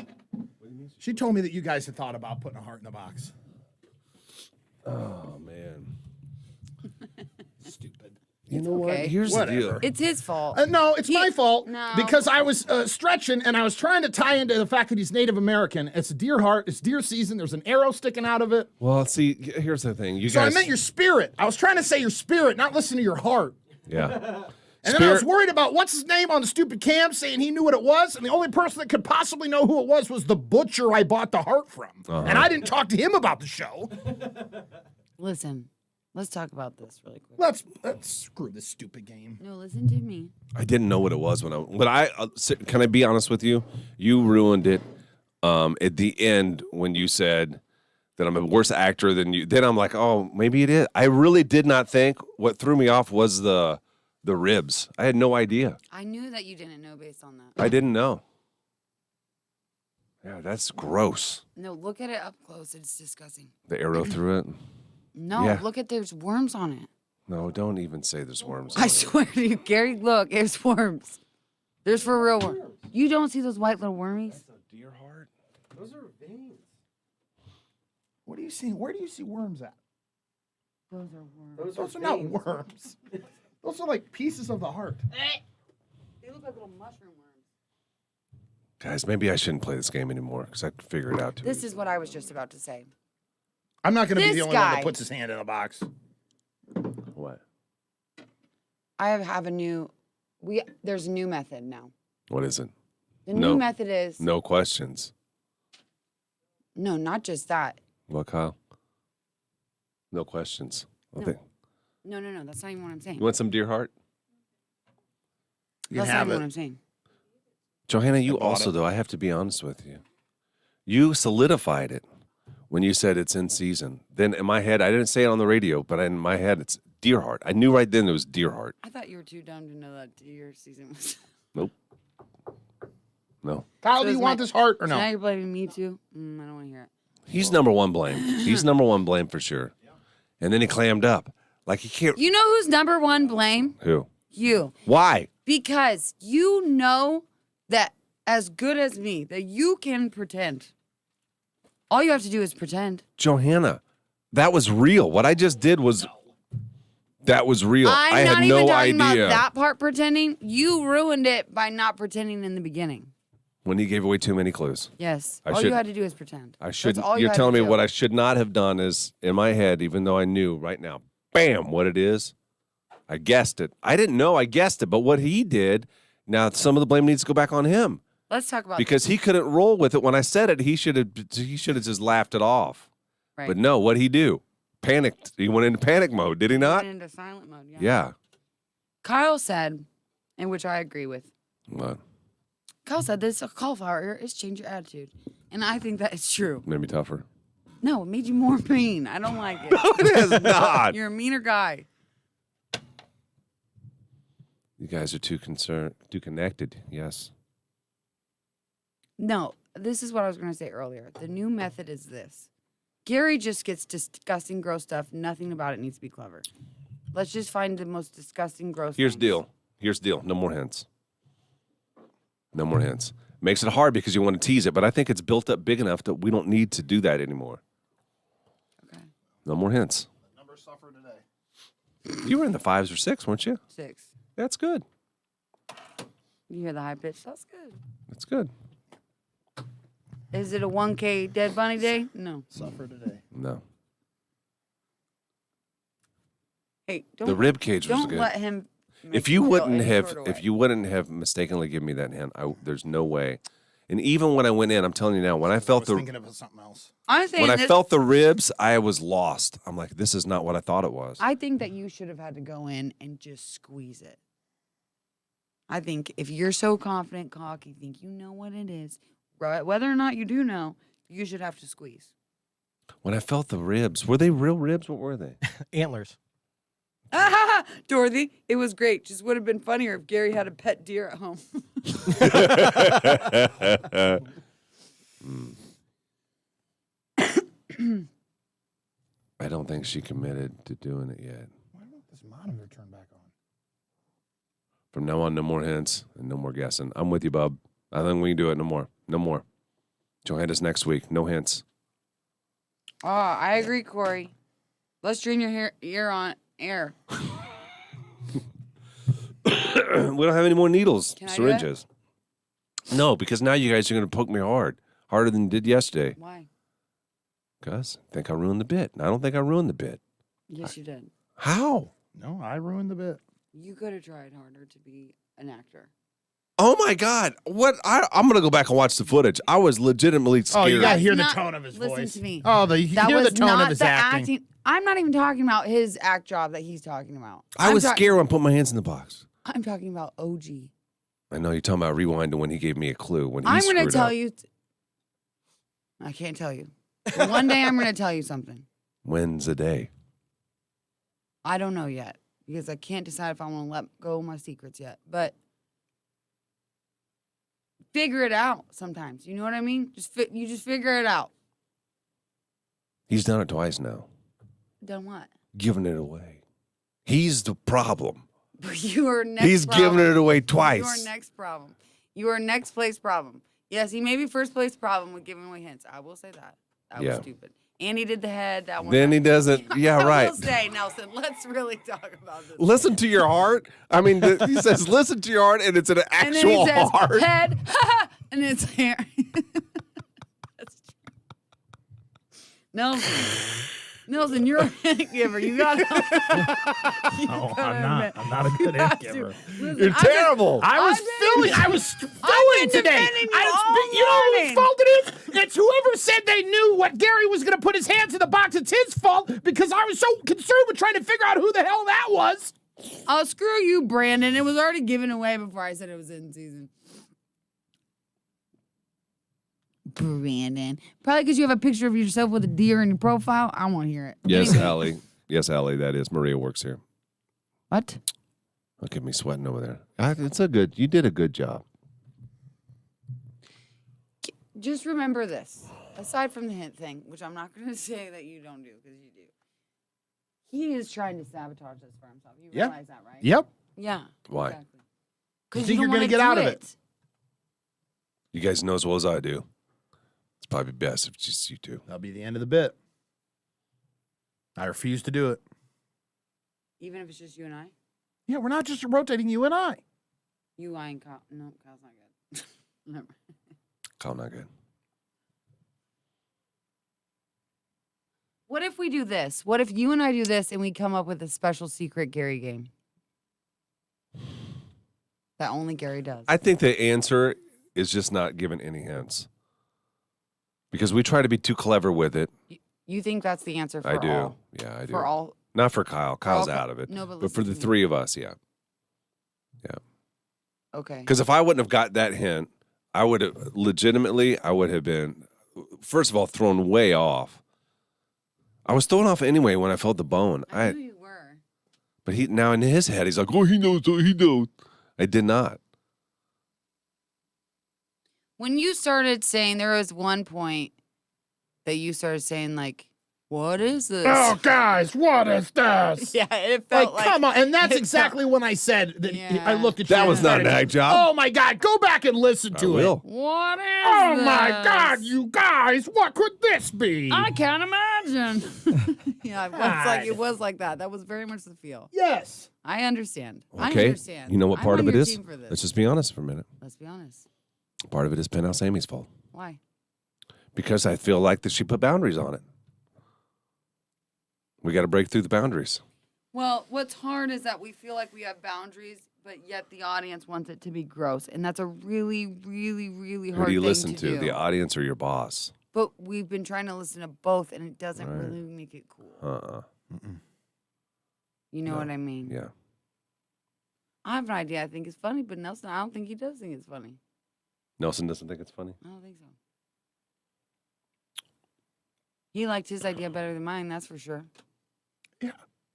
She told me that you guys had thought about putting a heart in the box. Oh, man. Stupid. You know what? okay. Here's Whatever. the deal. It's his fault. No, it's my fault. No. Because I was stretching and I was trying to tie into the fact that he's Native American. It's a deer heart. It's deer season. There's an arrow sticking out of it. Well, see, here's the thing. You So guys. I meant your spirit. I was trying to say your spirit, not listen to your heart. Yeah. And then I was worried about what's his name on the stupid cam saying he knew what it was. And the only person that could possibly know who it was the butcher I bought the heart from. And I didn't talk to him about the show. Listen, let's talk about this really quick. Let's screw this stupid game. No, listen to me. I didn't know what it was when I can I be honest with you? You ruined it at the end when you said that I'm a worse actor than you. Then I'm like, oh, maybe it is. I really did not think. What threw me off was the ribs. I had no idea. I knew that you didn't know based on that. I didn't know. Yeah, that's gross. No, look at it up close. It's disgusting. The arrow through it. No, Yeah. look at there's worms on it. No, don't even say there's worms. I swear to you, Gary, look, there's worms. There's for real worms. You don't see those white little wormies? That's a deer heart. Those are veins. What do you see? Where do you see worms at? Those are worms. Those are not worms. Those are like pieces of the heart. They look like little mushroom worms. Guys, maybe I shouldn't play this game anymore because I can figure it out too. This is what I was just about to say. I'm not going to be This the only one guy- that puts his hand in a box. What? I have a new. There's a new method now. What is it? The new method is No questions. no, not just that. What, Kyle? No questions. Okay. No. That's not even what I'm saying. You want some deer heart? That's not even what I'm saying. Johanna, you also, though, I have to be honest with you. You solidified it when you said it's in season. Then in my head, I didn't say it on the radio, but in my head, it's deer heart. I knew right then it was deer heart. I thought you were too dumb to know that deer season was. Nope. No. Kyle, So do you is want this heart or So no? now you're blaming me too. I don't want to hear it. He's number one blame. He's number one blame for sure. And then he clammed up. Like he can't. You know who's number one blame? Who? You. Why? Because you know that as good as me, that you can pretend. All you have to do is pretend. Johanna, that was real. What I just did was. That was real. I'm I not had even no talking idea. about that part pretending. You ruined it by not pretending in the beginning. When he gave away too many clues. Yes. I all should- you had to do is pretend. I should. That's all you You're had telling to me do. what I should not have done is in my head, even though I knew right now, bam, what it is. I guessed it. I didn't know I guessed it, but what he did, now some of the blame needs to go back on him Let's talk about because he couldn't roll with it when I said it. He should have just laughed it off. Right. But no, what'd he do? Panicked. He went into panic mode, did he not? Went into silent mode. Yeah. Yeah. Kyle said, and which I agree with. What? Kyle said this cauliflower is change your attitude, and I think that is true. Made me tougher. No, it made you more mean. I don't like it. No, it is not. You're a meaner guy. You guys are too connected. Yes. No, this is what I was going to say earlier. The new method is this. Gary just gets disgusting, gross stuff. Nothing about it needs to be clever. Let's just find the most disgusting, gross Here's things. the deal. Here's the deal. No more hints. No more hints. Makes it hard because you want to tease it, but I think it's built up big enough that we don't need to do that anymore. Okay. No more hints. Numbers suffer today. You were in the 5s or 6, weren't you? 6. That's good. You hear the high pitch? That's good. That's good. Is it a 1K Dead Bunny Day? No. Suffer today. No. Hey, don't, The rib cage was don't good. let him. make If you feel wouldn't any have, sort of way. if you wouldn't have mistakenly given me that hint, there's no way. And even when I went in, I'm telling you now, when I I felt was thinking of something else. I'm saying when I this, felt the ribs, I was lost. I'm like, this is not what I thought it was. I think that you should have had to go in and just squeeze it. I think if you're so confident, cocky, think you know what it is, right? Whether or not you do know, you should have to squeeze. When I felt the ribs, were they real ribs? What were they? Antlers. Dorothy, it was great. Just would have been funnier if Gary had a pet deer at home. I don't think she committed to doing it yet. Why won't this monitor turn back on? From now on, no more hints and no more guessing. I'm with you, bub. I think we can do it. No more. No more. Johanna's next week. No hints. Oh, I agree, Corey. Let's drain your ear on air. We don't have any more needles, Can I do syringes. No, because now you guys are going to poke me harder than you did yesterday. Why? Because I think I ruined the bit. I don't think I ruined the bit. Yes, you did. How? No, I ruined the bit. You could have tried harder to be an actor. Oh my God! What? I'm going to go back and watch the footage. I was legitimately scared. Oh, you gotta hear the Not- tone of his listen voice. to me. Oh, you can That hear was the tone not of his the acting. I'm not even talking about his act job that he's talking about. I I'm was talk- scared when I put my hands in the box. I'm talking about OG. I know you're talking about rewinding when he gave me a clue. When he I'm going to screwed tell up. you. I can't tell you. But one day I'm going to tell you something. When's the day? I don't know yet because I can't decide if I want to let go of my secrets yet. But figure it out sometimes. You know what I mean? You just figure it out. He's done it twice now. Done what? Giving it away. He's the problem. Your next He's problem. giving it away twice. Your next problem. Your next place problem. Yes, he may be first place problem with giving away hints. I will say that. That was stupid. And he did the head. That one. Then he doesn't. Yeah, right. I will say, Nelson, let's really talk about this. Listen to your heart. I mean, he says, listen to your heart, and it's an actual and then he says, heart. Head, and it's hair. That's true. Nelson, you're a hint giver. You got to. I'm not a good hint giver. Listen, You're terrible. I was filling today. You know whose fault it is? It's whoever said they knew what Gary was going to put his hands in the box. It's his fault because I was so concerned with trying to figure out who the hell that was. Oh, screw you, Brandon. It was already given away before I said it was in season. Brandon. Probably because you have a picture of yourself with a deer in your profile. I want to hear it. Yes, Anyway. Allie. Yes, Allie, that is. Maria works here. What? Look at me sweating over there. You did a good job. Just remember this. Aside from the hint thing, which I'm not going to say that you don't do, because you do. He is trying to sabotage this for himself. You realize that, right? Yep. Yeah. Why? Exactly. You think you're going to get out of it? You guys know as well as I do. It's probably best if it's just you two. That'll be the end of the bit. I refuse to do it. Even if it's just you and I? Yeah, we're not just rotating you and I. You, I, and Kyle. No, Kyle's not good. Never. Kyle, not good. What if we do this? What if you and I do this and we come up with a special secret Gary game? That only Gary does. I think the answer is just not giving any hints. Because we try to be too clever with it. You think that's the answer for I do. all? Yeah, I do. For all? Not for Kyle. Kyle's all- out of it. No, but but for listen the to me. three of us, yeah. Yeah. Okay. Because if I wouldn't have got that hint, I would have been, first of all, thrown way off. I was thrown off anyway when I felt the bone. I knew you were. But now in his head, he's like, oh, he knows. I did not. When you started saying, there was one point that you started saying, like, what is this? Oh, guys, what is this? Yeah, it felt like. Come on. And that's exactly when I said that I looked at you. That was not an ag job. Oh, my God. Go back and listen to it. What is Oh, this? my God, you guys. What could this be? I can't imagine. Yeah, it was like that. That was very much the feel. Yes. I understand. I Okay. understand. You know what I'm part on of it your is? team for this. Let's just be honest for a minute. Let's be honest. Part of it is Penthouse Amy's fault. Why? Because I feel like that she put boundaries on it. We got to break through the boundaries. Well, what's hard is that we feel like we have boundaries, but yet the audience wants it to be gross. And that's a really, really, really hard Who do you thing listen to do. The audience or your boss? But we've been trying to listen to both, and it doesn't really make it cool. You know what I mean? Yeah. I have an idea I think is funny, but Nelson, I don't think he does think it's funny. Nelson doesn't think it's funny? I don't think so. He liked his idea better than mine, that's for sure. Yeah,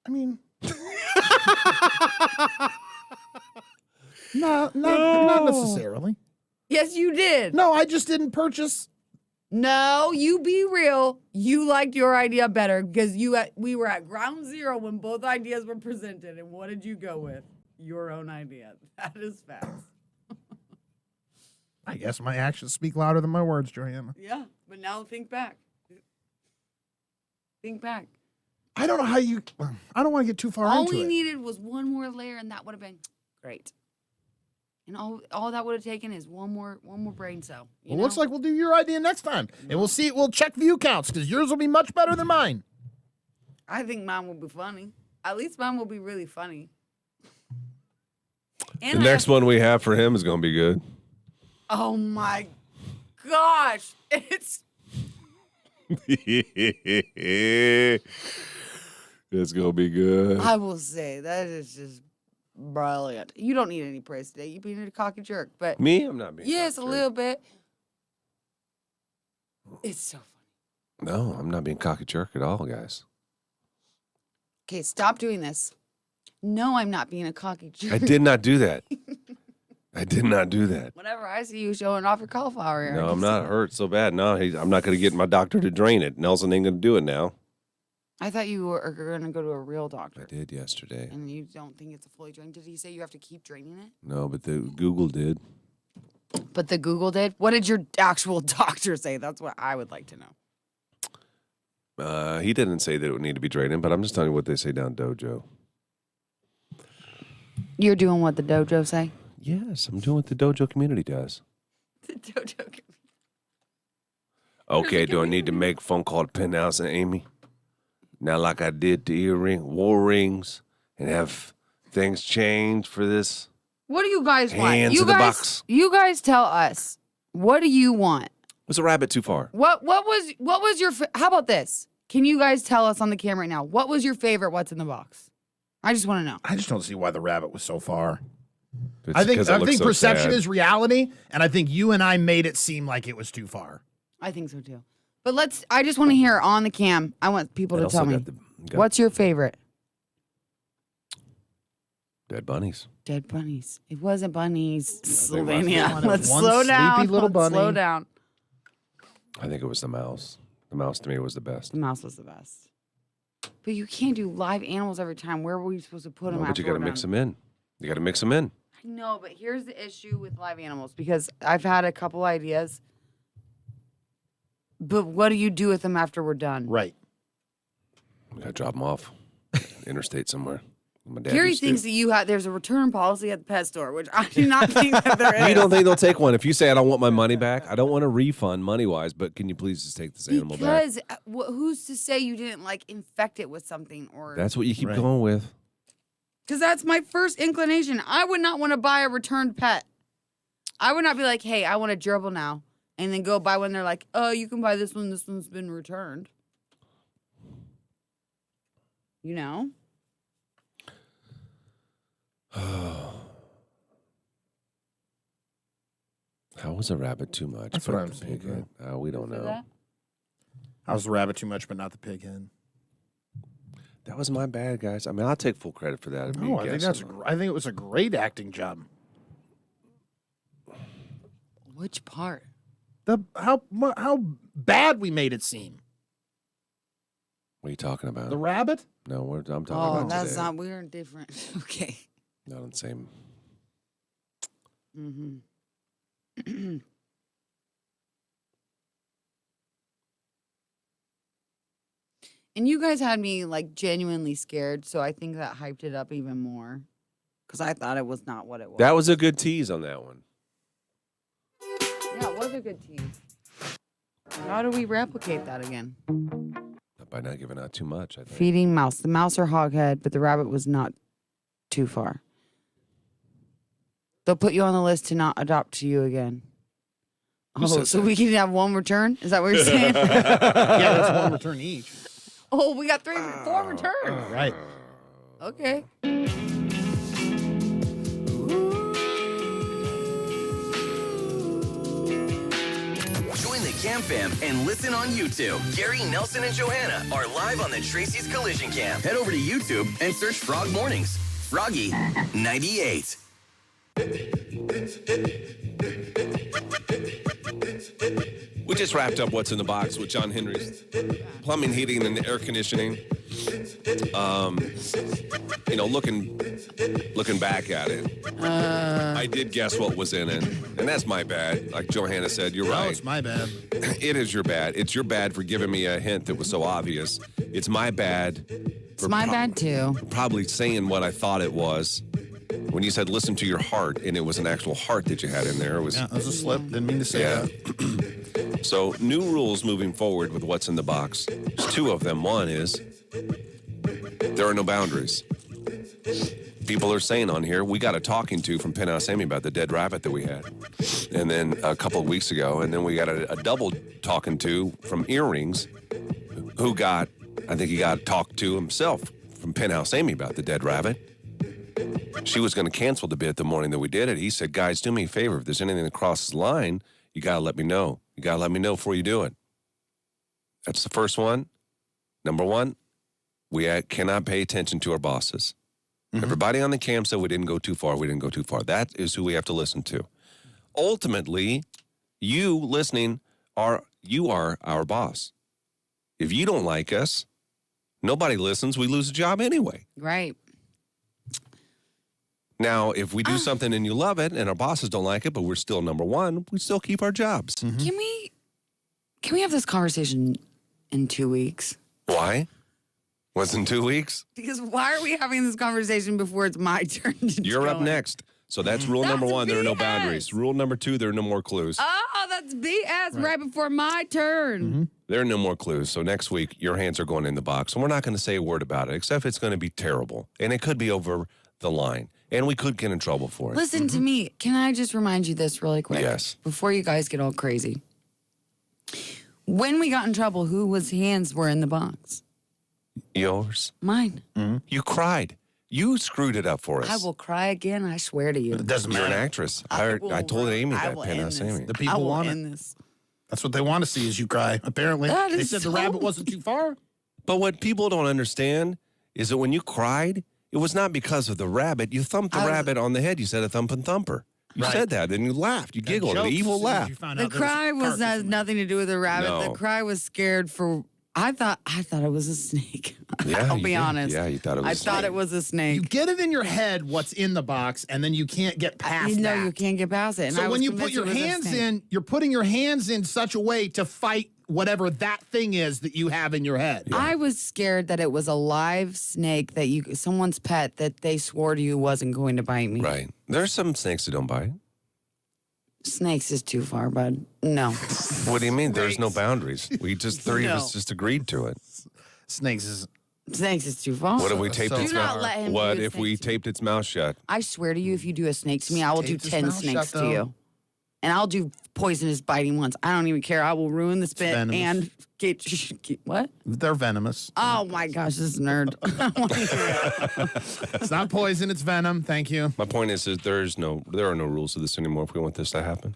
I mean... No, not necessarily. Yes, you did. No, I just didn't purchase... No, you be real. You liked your idea better because we were at ground zero when both ideas were presented. And what did you go with? Your own idea. That is facts. I guess my actions speak louder than my words, Johanna. Yeah, but now think back. Think back. I don't know how you... I don't want to get too far All into we it. needed was one more layer, and that would have been great. And all that would have taken is one more brain cell. Well, looks like we'll do your idea next time. And we'll see. We'll check view counts because yours will be much better than mine. I think mine will be funny. At least mine will be really funny. The next one we have for him is going to be good. Oh my gosh. It's It's going to be good. I will say that is just brilliant. You don't need any praise today. You being a cocky jerk, but Me? I'm not being yes, a cocky little bit. It's so funny. No, I'm not being cocky jerk at all, guys. Okay, stop doing this. No, I'm not being a cocky jerk. I did not do that. I did not do that. Whenever I see you showing off your cauliflower ear. No, I'm not hurt so bad. No, I'm not going to get my doctor to drain it. Nelson ain't going to do it now. I thought you were going to go to a real doctor. I did yesterday. And you don't think it's a fully drained? Did he say you have to keep draining it? No, but the Google did. But the Google did? What did your actual doctor say? That's what I would like to know. He didn't say that it would need to be drained, but I'm just telling you what they say down dojo. You're doing what the dojo say? Yes, I'm doing what the dojo community does. The dojo community. Okay, do I need to make a phone call to Penthouse and Amy? Now, like I did to War Rings, and have things change for this? What do you guys want? Hands You in the guys, box. you guys tell us. What do you want? Was a rabbit too far? What was your how about this? Can you guys tell us on the camera right now? What was your favorite what's in the box? I just want to know. I just don't see why the rabbit was so far. It's I think 'cause it looks so perception sad. is reality, and I think you and I made it seem like it was too far. I think so too. But I just want to hear on the cam. I want people It to also tell me. got What's your favorite? Dead bunnies. Dead bunnies. It wasn't bunnies. think Slovenia. it was Let's one slow down. sleepy little Let's slow bunny. down. I think it was the mouse. The mouse to me was the best. The mouse was the best. But you can't do live animals every time. Where were we supposed to put them? No, but you got to mix them in. You got to mix them in. I know, but here's the issue with live animals because I've had a couple ideas. But what do you do with them after we're done? Right. We got to drop them off. Interstate somewhere. My dad Gary used to. thinks that there's a return policy at the pet store, which I do not think that there is. You don't think they'll take one? If you say, I don't want my money back, I don't want a refund money-wise, but can you please just take this animal back? Because who's to say you didn't infect it with something or? That's what you keep going with. Because that's my first inclination. I would not want to buy a returned pet. I would not be like, hey, I want a gerbil now, and then go buy one. They're like, oh, you can buy this one. This one's been returned. You know? How was a rabbit too much? That's but what I'm the saying, pig head? We don't know. How's the rabbit too much, but not the pig head? That was my bad, guys. I mean, I'll take full credit for that. No, I think it was a great acting job. Which part? How bad we made it seem. What are you talking about? The rabbit? No, I'm talking Oh, about that's today. not weird. Different. Okay. Not on the same. Mm-hmm. And you guys had me genuinely scared, so I think that hyped it up even more. Because I thought it was not what it was. That was a good tease on that one. Yeah, it was a good tease. How do we replicate that again? By not giving out too much, I think. Feeding mouse. The mouse or hoghead, but the rabbit was not too far. They'll put you on the list to not adopt to you again. Who Oh, says so that? we can have one return? Is that what you're saying? Yeah, that's one return each. Oh, we got 4 returns. Right. Okay. Join the Cam Fam and listen on YouTube. Gary, Nelson, and Johanna are live on the Tracy's Collision Cam. Head over to YouTube and search Frog Mornings. Froggy 98. We just wrapped up What's in the Box with John Henry's plumbing, heating, and air conditioning. Looking back at it, I did guess what was in it, and that's my bad. Like Johanna said, you're right. No, it's my bad. It is your bad. It's your bad for giving me a hint that was so obvious. It's my bad. It's my bad too. Probably saying what I thought it was. When you said listen to your heart, and it was an actual heart that you had in there. It was, Yeah, that was a slip. Didn't mean to say that. So, new rules moving forward with What's in the Box. There's 2 of them. One is there are no boundaries. People are saying on here, we got a talking to from Penthouse Amy about the dead rabbit that we had. And then a couple of weeks ago, and then we got a double talking to from Earrings, who I think he got talked to himself from Penthouse Amy about the dead rabbit. She was going to cancel the bid the morning that we did it. He said, guys, do me a favor. If there's anything that crosses the line, you got to let me know. You got to let me know before you do it. That's the first one. Number 1, we cannot pay attention to our bosses. Everybody on the cam said we didn't go too far. We didn't go too far. That is who we have to listen to. Ultimately, you listening you are our boss. If you don't like us, nobody listens. We lose a job anyway. Right. Now, if we do something and you love it, and our bosses don't like it, but we're still number one, we still keep our jobs. Can we have this conversation in 2 weeks? Why? Was in 2 weeks? Because why are we having this conversation before it's my turn to You're up next. So that's rule number one. There are no boundaries. Rule number two, there are no more clues. Oh, that's BS right before my turn. There are no more clues. So next week, your hands are going in the box. And we're not going to say a word about it, except it's going to be terrible. And it could be over the line. And we could get in trouble for it. Listen to me. Can I just remind you this really quick? Yes. Before you guys get all crazy. When we got in trouble, whose hands were in the box? Yours. Mine. You cried. You screwed it up for us. I will cry again, I swear to you. It doesn't You're matter. an actress. I told Amy that, Penthouse Amy. The people want it. That's what they want to see is you cry. Apparently, they said the rabbit wasn't too far. But what people don't understand is that when you cried, it was not because of the rabbit. You thumped the rabbit on the head. You said a thumping thumper. You said that, and you laughed. You giggled. An evil laugh. The cry has nothing to do with the rabbit. No. The cry was scared for. I thought it was a snake. Yeah, I'll be honest. Yeah, you thought it was. I thought it was a snake. You get it in your head what's in the box, and then you can't get past that. No, you can't get past it. And So when you put your hands in, you're putting your hands in such a way to fight whatever that thing is that you have in your head. I was scared that it was a live snake that someone's pet that they swore to you wasn't going to bite me. Right. There's some snakes that don't bite. Snakes is too far, bud. No. What do you mean? There's no boundaries. We just three of us just agreed to it. Snakes is too far. What if we taped its mouth? What if we taped its mouth shut? I swear to you, if you do a snake to me, I will do 10 snakes to you. And I'll do poisonous biting ones. I don't even care. I will ruin the spit and get what? They're venomous. Oh my gosh, this is nerd. It's not poison, it's venom. Thank you. My point is there are no rules to this anymore if we want this to happen.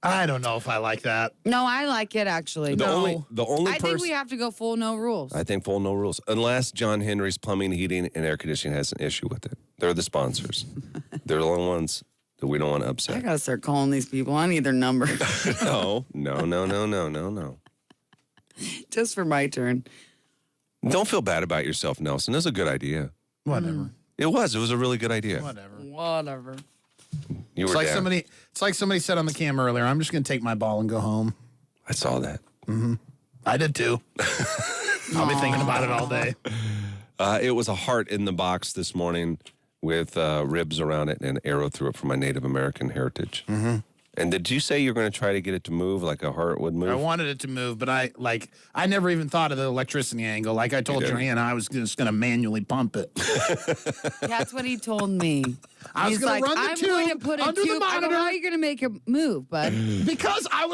I don't know if I like that. No, I like it actually. The only I think we have to go full no rules. I think full no rules. Unless John Henry's Plumbing, Heating, and Air Conditioning has an issue with it. They're the sponsors. They're the only ones that we don't want to upset. I gotta start calling these people. I need their number. No. Just for my turn. Don't feel bad about yourself, Nelson. That's a good idea. Whatever. It was a really good idea. Whatever. You were it's like somebody said on the cam earlier, I'm just going to take my ball and go home. I saw that. I did too. I'll be thinking about it all day. It was a heart in the box this morning with ribs around it and an arrow through it for my Native American heritage. And did you say you're going to try to get it to move like a heart would move? I wanted it to move, but I never even thought of the electricity angle. Like I told Johanna, I was just going to manually pump it. That's what he told me. I was going to run the I'm tube going to put a under tube. the monitor. How are you going to make it move, bud? Because I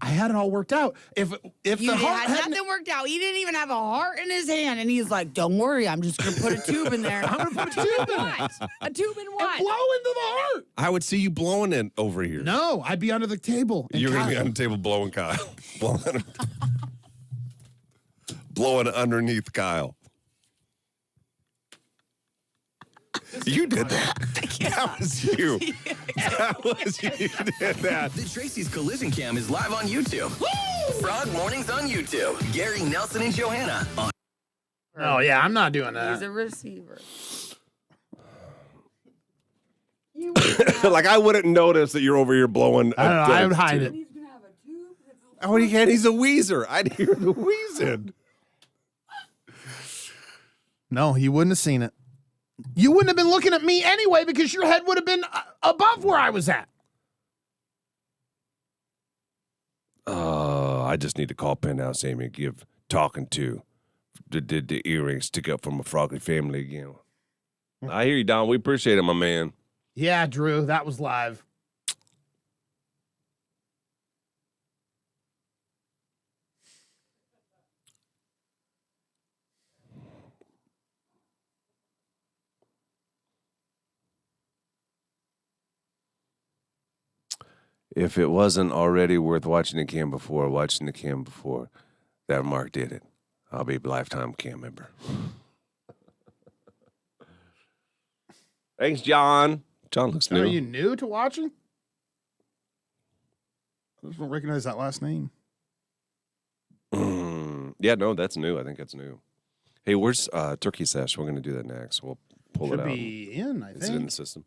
had it all worked out. If the heart had nothing worked out, he didn't even have a heart in his hand, and he's like, "Don't worry, I'm just going to put a tube in there. I'm going to put a tube in it. A tube in what? And blow into the heart. I would see you blowing it over here. No, I'd be under the table. You're going to be on the table blowing Kyle. blowing underneath Kyle. You did that. That was you. That was you did that. The Tracy's Collision Cam is live on YouTube. Frog Mornings on YouTube. Gary, Nelson, and Johanna on. Oh, yeah, I'm not doing that. He's a receiver. Like I wouldn't notice that you're over here blowing. I don't know. I would hide it. Oh, he can't. He's a wheezer. I'd hear the wheezing. No, you wouldn't have seen it. You wouldn't have been looking at me anyway because your head would have been above where I was at. I just need to call Penthouse Amy and give talking to the earrings stick up from a froggy family again. I hear you, Don. We appreciate it, my man. Yeah, Drew, that was live. If it wasn't already worth watching the cam before, that Mark did it. I'll be a lifetime cam member. Thanks, John. John looks Are new. you new to watching? I just don't recognize that last name. Yeah, no, that's new. I think that's new. Hey, where's Turkey Sesh? We're going to do that next. We'll pull Should it out. be in, I Is think. it in the system?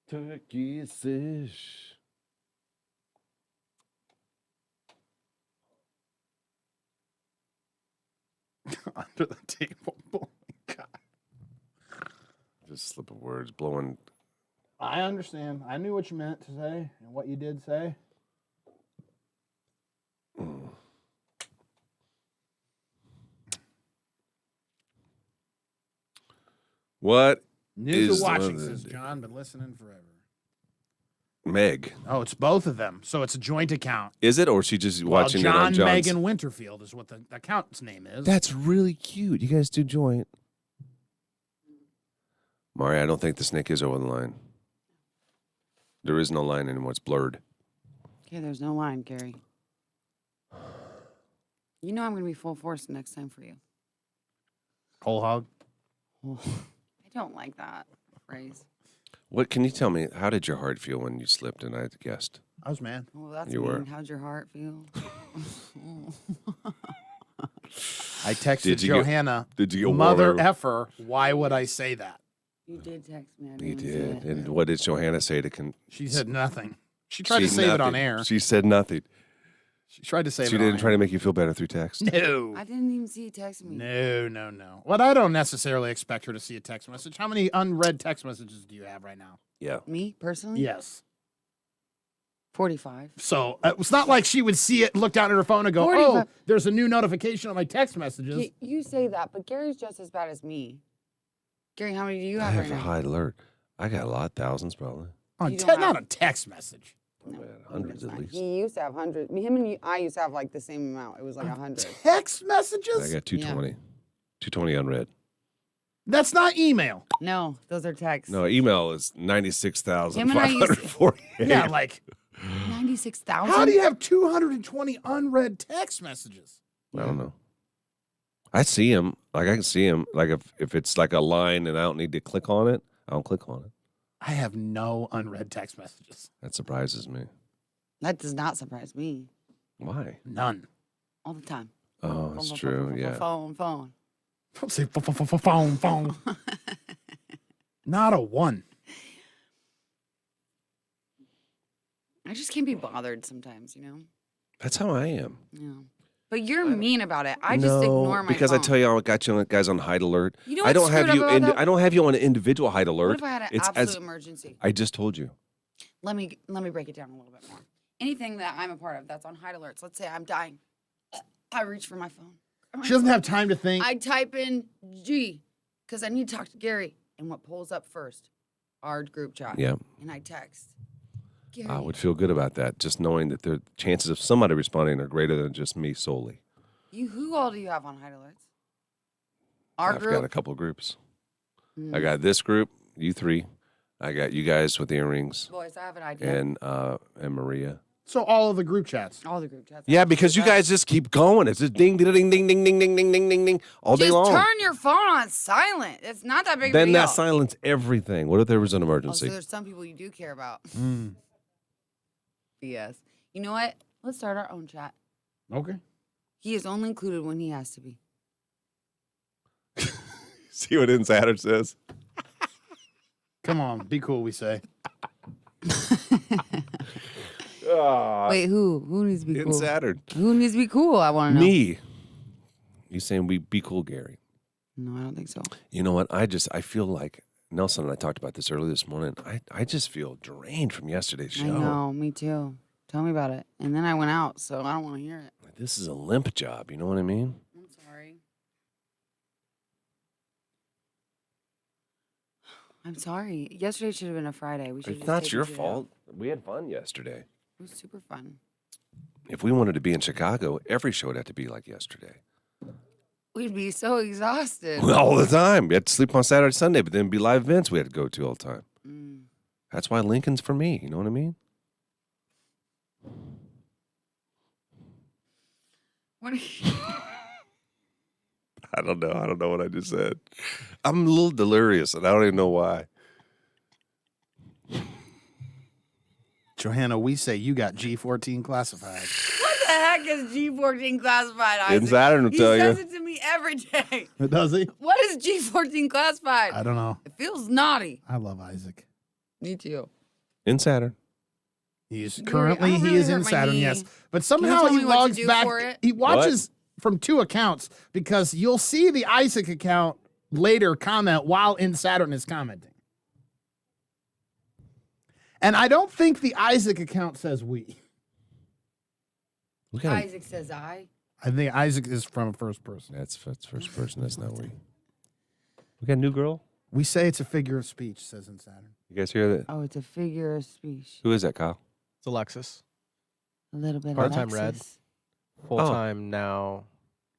Turkey Sesh. Under the table. Oh my God. Just slip of words, blowing. I understand. I knew what you meant to say and what you did say. What New is to watching, the- says John, been listening forever. Meg? Oh, it's both of them. So it's a joint account. Is it, or is she just watching John it on John's? Megan Winterfield is what the account's name is. That's really cute. You guys do joint. Mari, I don't think the snake is over the line. There is no line anymore. It's blurred. Okay, there's no line, Gary. You know I'm going to be full force next time for you. Whole hog. I don't like that phrase. What can you tell me? How did your heart feel when you slipped and I guessed? I was mad. Well, that's You mean. were. How'd your heart feel? I texted Did you get- Johanna, did you get mother warmer? effer, why would I say that? You did text me. I You didn't see did. it. And what did Johanna say to She said nothing. She tried to save it on air. She said nothing. She tried to save She it on didn't try air. to make you feel better through text. No. I didn't even see you text me. No. Well, I don't necessarily expect her to see a text message. How many unread text messages do you have right now? Yeah. Me, personally? Yes. 45. So it's not like she would see it, look down at her phone and go, 45. oh, there's a new notification on my text messages. You say that, but Gary's just as bad as me. Gary, how many do you I have have right a now? high alert. I got a lot, thousands probably. You don't Not have- a text message. Hundreds at least. He used to have 100. Him and I used to have like the same amount. It was like 100. Text messages? I got 220. 220 unread. That's not email. No, those are texts. No, email is Him and I used to- 96,548. Yeah, like, 96,000? how do you have 220 unread text messages? I don't know. I see them. Like, I can see them. Like, if it's like a line and I don't need to click on it, I don't click on it. I have no unread text messages. That surprises me. That does not surprise me. Why? None. All the time. Oh, it's true. Yeah. Phone. Don't say phone. Not a one. I just can't be bothered sometimes, you know? That's how I am. Yeah. But you're mean about it. I just ignore my because phone. I tell you, I got you guys on hide alert. You know I don't what's have screwed you. up about that? I don't have you on an individual hide alert. What if I had an It's absolute emergency? I just told you. Let me break it down a little bit more. Anything that I'm a part of that's on hide alerts. Let's say I'm dying. I reach for my phone. She doesn't have time to think. I type in G because I need to talk to Gary. And what pulls up first? Our group chat. Yeah. And I text. Gary. I would feel good about that, just knowing that the chances of somebody responding are greater than just me solely. Who all do you have on hide alerts? Our I've group? got a couple groups. Mm. I got this group, you three. I got you guys with earrings. Boys, I have an idea. And Maria. So all of the group chats. All the group chats. Yeah, because you guys just keep going. It's just ding, ding, ding, ding, ding, ding, ding, ding, ding, ding, ding, all day Just long. turn your phone on silent. It's not that big of a Then deal. that silence everything. What if there was an Oh, emergency? so there's some people you do care about. BS. You know what? Let's start our own chat. Okay. He is only included when he has to be. See what Insider says? Come on, be cool, we say. Wait, who? Who needs to be cool? Insider. Who needs to be cool? I want to know. Me. You saying we be cool, Gary? No, I don't think so. You know what? I feel like Nelson and I talked about this earlier this morning. I just feel drained from yesterday's show. I know, me too. Tell me about it. And then I went out, so I don't want to hear it. This is a limp job. You know what I mean? I'm sorry. I'm sorry. Yesterday should have been a Friday. We should. It's not your fault. We had fun yesterday. It was super fun. If we wanted to be in Chicago, every show would have to be like yesterday. We'd be so exhausted. All the time. We had to sleep on Saturday, Sunday, but then be live events we had to go to all the time. That's why Lincoln's for me. You know what I mean? What are you... I don't know. I don't know what I just said. I'm a little delirious, and I don't even know why. Johanna, we say you got G14 classified. What the heck is G14 classified, Isaac? In Saturn will tell you. He says it to me every day. Does he? What is G14 classified? I don't know. It feels naughty. I love Isaac. Me too. In Saturn. He's I currently don't he really is in hurt my Saturn, knee. yes. But Can somehow you tell he me what to logs do back. for it? He watches from 2 accounts because you'll see the Isaac account later comment while in Saturn is commenting. And I don't think the Isaac account says we. Isaac says I. I think Isaac is from first person. That's first person. That's not we. We got a new girl? We say it's a figure of speech, says in Saturn. You guys hear that? Oh, it's a figure of speech. Who is that, Kyle? It's Alexis. A little bit of Part-time red. Alexis. Full-time now,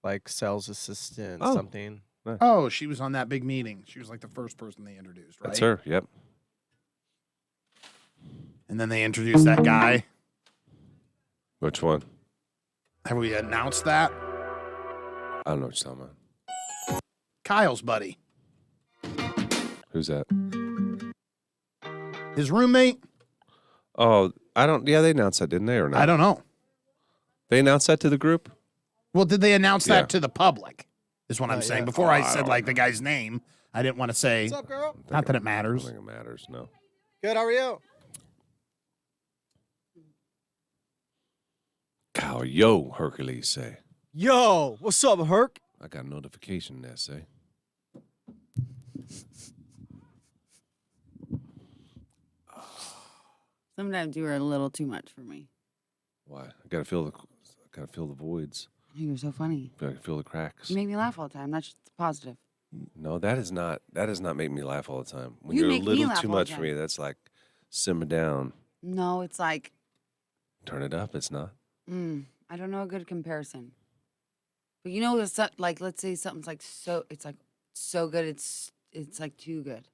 like sales assistant, something. Oh, she was on that big meeting. She was like the first person they introduced, right? That's her, yep. And then they introduced that guy. Which one? Have we announced that? I don't know what you're talking about. Kyle's buddy. Who's that? His roommate. Oh, yeah, they announced that, didn't they, or not? I don't know. They announced that to the group? Well, did they announce that to the public? Is what I'm saying. yet. Before Oh, I I said don't like the guy's name, I didn't want to say. What's up, girl? Not that it I matters. don't think it matters, no. Good, how are you? Kyle, yo, Hercules say. Yo, what's up, Herc? I got a notification there, say. Sometimes you are a little too much for me. Why? I gotta fill the voids. You're so funny. I gotta fill the cracks. You make me laugh all the time. That's just positive. No, that does not make me laugh all the time. When You you're a make me little laugh too all the much for me, time. that's like simmer down. No, it's like, Turn it up, it's not. I don't know a good comparison. But you know, like, let's say something's like it's like so good, it's like too good.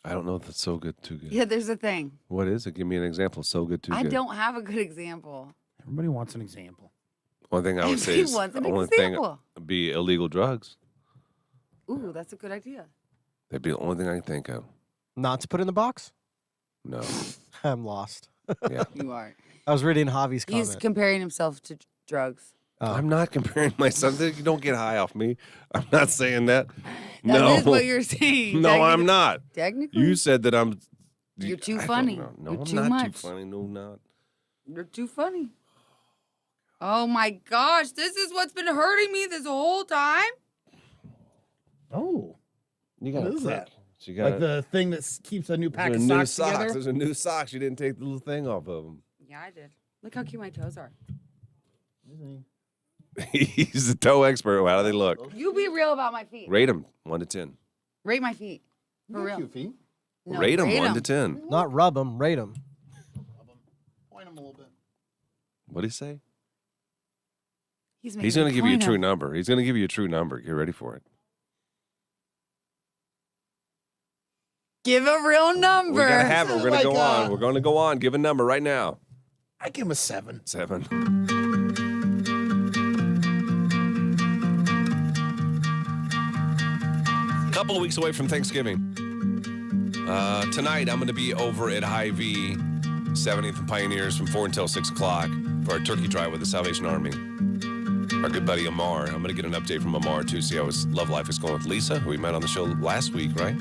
I don't know if it's so good, too good. Yeah, there's a thing. What is it? Give me an example. So good, too I good. don't have a good example. Everybody wants an example. One thing I would say is Everyone wants an the only example. thing be illegal drugs. Ooh, that's a good idea. That'd be the only thing I can think of. Not to put in the box? No. I'm lost. Yeah. You are. I was reading Javi's comment. He's comparing himself to drugs. I'm not comparing myself. You don't get high off me. I'm not saying that. That is what you're saying. No, I'm not. Technically. You said that I'm. You're too I don't funny. know. No, You're I'm too not much. too funny. No, not. You're too funny. Oh my gosh, this is what's been hurting me this whole time. Oh. You got What is that? You got Like the thing that keeps a new pack of new socks socks. together? There's a new socks. You didn't take the little thing off of them. Yeah, I did. Look how cute my toes are. He's the toe expert. How do they look? You be real about my feet. Rate them 1 to 10. Rate my feet. For real. Cute feet. No, rate them 1 to 10. Not rub them, rate them. Point them a little bit. What did he say? He's going to give you a true number. He's going to give you a true number. Get ready for it. Give a real number. We got to have it. We're going to go on. We're going to go on. Give a number right now. I give him a 7. 7. Couple of weeks away from Thanksgiving. Tonight, I'm going to be over at Hy-Vee, 70th and Pioneers from 4 until 6 o'clock for our turkey drive with the Salvation Army. Our good buddy Amar. I'm going to get an update from Amar, too, see how his love life is going with Lisa, who we met on the show last week, right?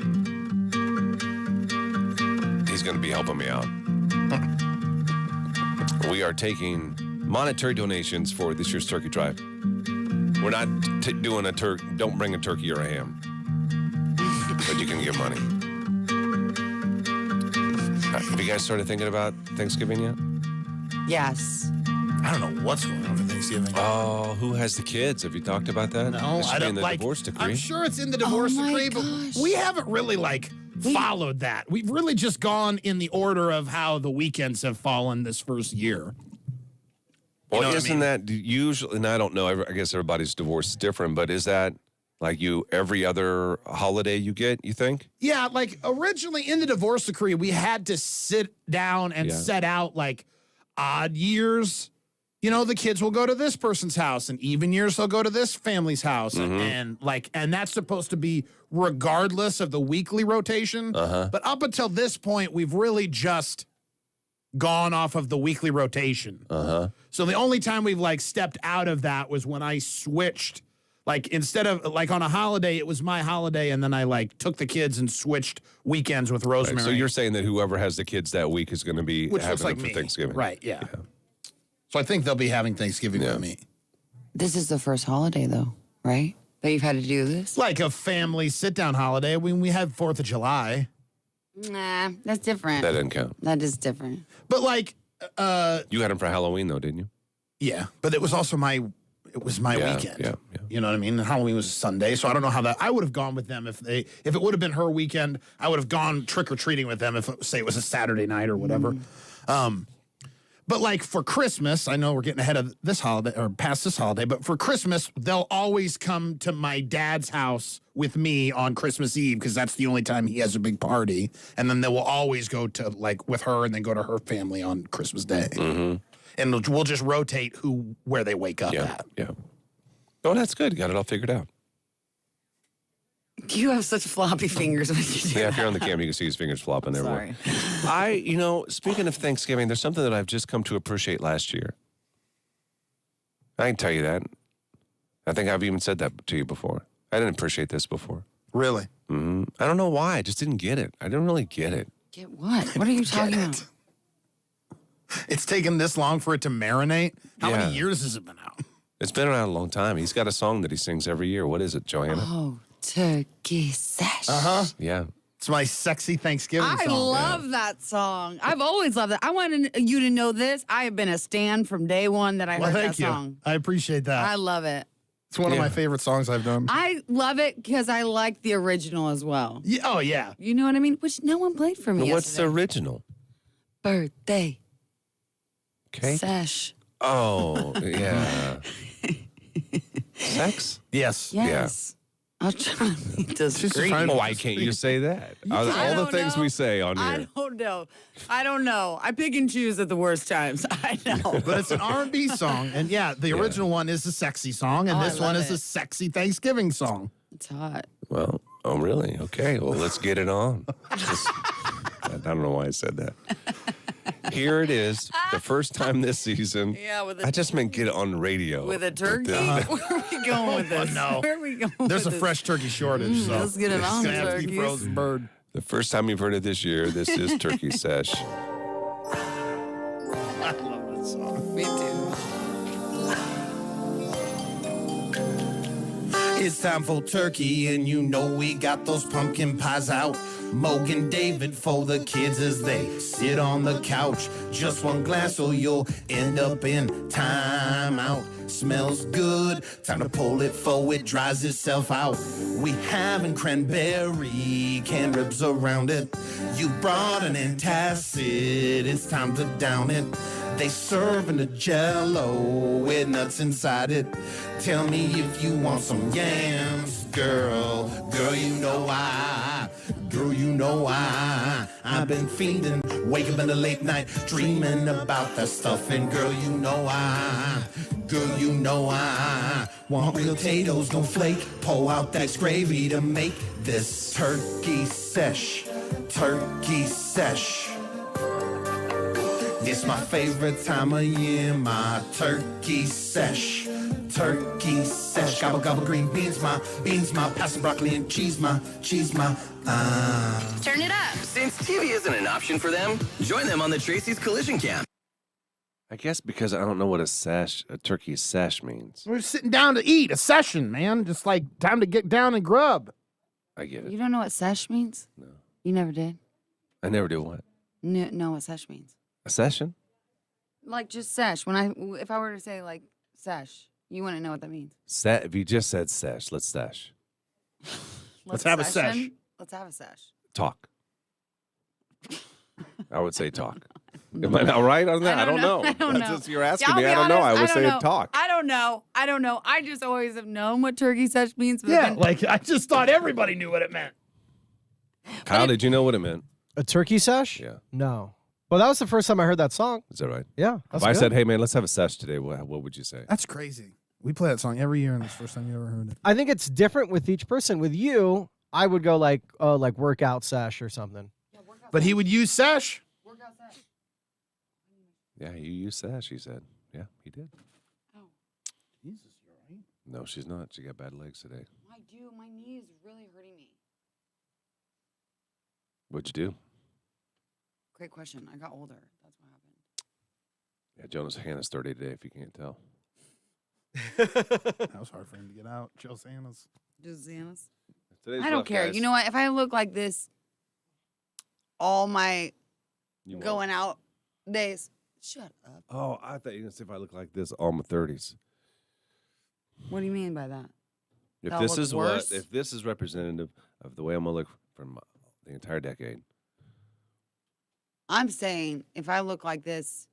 He's going to be helping me out. We are taking monetary donations for this year's turkey drive. We're not doing don't bring a turkey or a ham. But you can give money. Have you guys started thinking about Thanksgiving yet? Yes. I don't know what's going on for Thanksgiving. Oh, who has the kids? Have you talked about that? No, It should I be don't in the like. divorce decree. I'm sure it's in the divorce decree, but we haven't really followed that. We've really just gone in the order of how the weekends have fallen this first year. Well, know what I isn't mean? that usually? And I don't know. I guess everybody's divorce is different, but is that like every other holiday you get? You think? Yeah, like originally in the divorce decree, we had to sit down and Yeah. set out like odd years you know, the kids will go to this person's house, and even years they'll go to this family's house, and that's supposed to be regardless of the weekly rotation. But up until this point, we've really just gone off of the weekly rotation. So the only time we've like stepped out of that was when I switched. Like instead of like on a holiday, it was my holiday, and then I like took the kids and switched weekends with Rosemary. Right, so you're saying that whoever has the kids that week is going to be having them for Thanksgiving, right? Yeah. So I think they'll be having Thanksgiving with me. This is the first holiday, though, right? That you've had to do this? Like a family sit-down holiday. We have 4th of July. Nah, that's different. That doesn't count. That is different. But like, you had them for Halloween though, didn't you? Yeah, but it was also my weekend. Yeah. You know what I mean? And Halloween was a Sunday, so I don't know how that. I would have gone with them if it would have been her weekend. I would have gone trick or treating with them if say it was a Saturday night or whatever. But like for Christmas, I know we're getting ahead of this holiday or past this holiday, but for Christmas, they'll always come to my dad's house with me on Christmas Eve because that's the only time he has a big party. And then they will always go to like with her and then go to her family on Christmas Day. And we'll just rotate where they wake up at. Yeah. Oh, that's good. You got it all figured out. You have such floppy fingers when you do Yeah, if you're on the camera, you can see his fingers flopping there. Sorry. Speaking of Thanksgiving, there's something that I've just come to appreciate last year. I can tell you that. I think I've even said that to you before. I didn't appreciate this before. Really? I don't know why. I just didn't get it. I didn't really get it. Get what? What are you talking about? It's taken this long for it to marinate. How many years has it been out? It's been around a long time. He's got a song that he sings every year. What is it, Johanna? Oh, Turkey Sesh. Yeah. It's my sexy Thanksgiving song. I love that song. I've always loved it. I wanted you to know this. I have been a stan from day one that I heard that song. I appreciate that. I love it. It's one of my favorite songs I've done. I love it because I like the original as well. Yeah, oh, yeah. You know what I mean? Which no one played for me But what's yesterday. the original? Birthday. Okay. Sesh. Oh, yeah. Sex? Yes. Yes. I'll try to be discreet. Why can't you say that? All the things we say on here. I don't know. I pick and choose at the worst times. I know. But it's an R&B song. And the original one is a sexy song. And this one is a sexy Thanksgiving song. It's hot. Well, oh, really? Okay. Well, let's get it on. I don't know why I said that. Here it is, the first time this season. Yeah, I just meant get it on the radio. With a turkey? Where are we going with this? No. Where are we going There's with a this? fresh turkey shortage. So Let's get it on, it's gonna have to be turkeys. frozen bird. The first time you've heard it this year, this is Turkey Sesh. I love this song. Me too. It's time for turkey, and you know we got those pumpkin pies out. Mogan David for the kids as they sit on the couch. Just one glass or you'll end up in timeout. Smells good, time to pull it forward, dries itself out. We having cranberry canned ribs around it. You brought an antacid, it's time to down it. They serving a Jello with nuts inside it. Tell me if you want some yams, girl. Girl, you know why. Girl, you know why. I've been fiending, wake up in the late night, dreaming about that stuff. And girl, you know why. Girl, you know why. Want real potatoes, don't flake. Pull out that gravy to make this turkey sesh. Turkey sesh. It's my favorite time of year, my turkey sesh. Turkey sesh. Gobble, gobble, green beans, my pass some broccoli and cheese, my. Turn it up. Since TV isn't an option for them, join them on the Tracy's Collision Cam. I guess because I don't know what a turkey sesh means. We're sitting down to eat, a session, man. Just like time to get down and grub. I get it. You don't know what sesh means? No. You never did? I never do what? No, what sesh means. A session? Like just sesh. If I were to say like sesh, you wouldn't know what that means. If you just said sesh, let's sesh. Let's have a sesh. Let's have a sesh. Talk. I would say talk. Am I not right on that? I don't know. I don't know. That's what you're asking Yeah, me. I don't know. I would say talk. I don't know. I just always have known what turkey sesh means. But Yeah, like I just thought everybody knew what it meant. Kyle, did you know what it meant? A turkey sesh? Yeah. No. Well, that was the first time I heard that song. Is that right? Yeah. If I said, hey, man, let's have a sesh today, what would you say? That's crazy. We play that song every year, and it's the first time you ever heard it. I think it's different with each person. With you, I would go like workout sesh or something. But he would use sesh. Yeah, you used sesh, he said. Yeah, he did. Oh. Jesus, you're right. No, she's not. She got bad legs today. I do. My knee is really hurting me. What'd you do? Great question. I got older. That's what happened. Yeah, Jonas Hannah's 30 today, if you can't tell. That was hard for him to get out. Jill Santa's. Today's I don't rough, care. guys. You know what? If I look like this, all my You going out days. Shut up. Oh, I thought you were going to say if I look like this all my 30s. What do you mean by that? If That'll this look is worse? if this is representative of the way I'm going to look from the entire decade. I'm saying if I look like this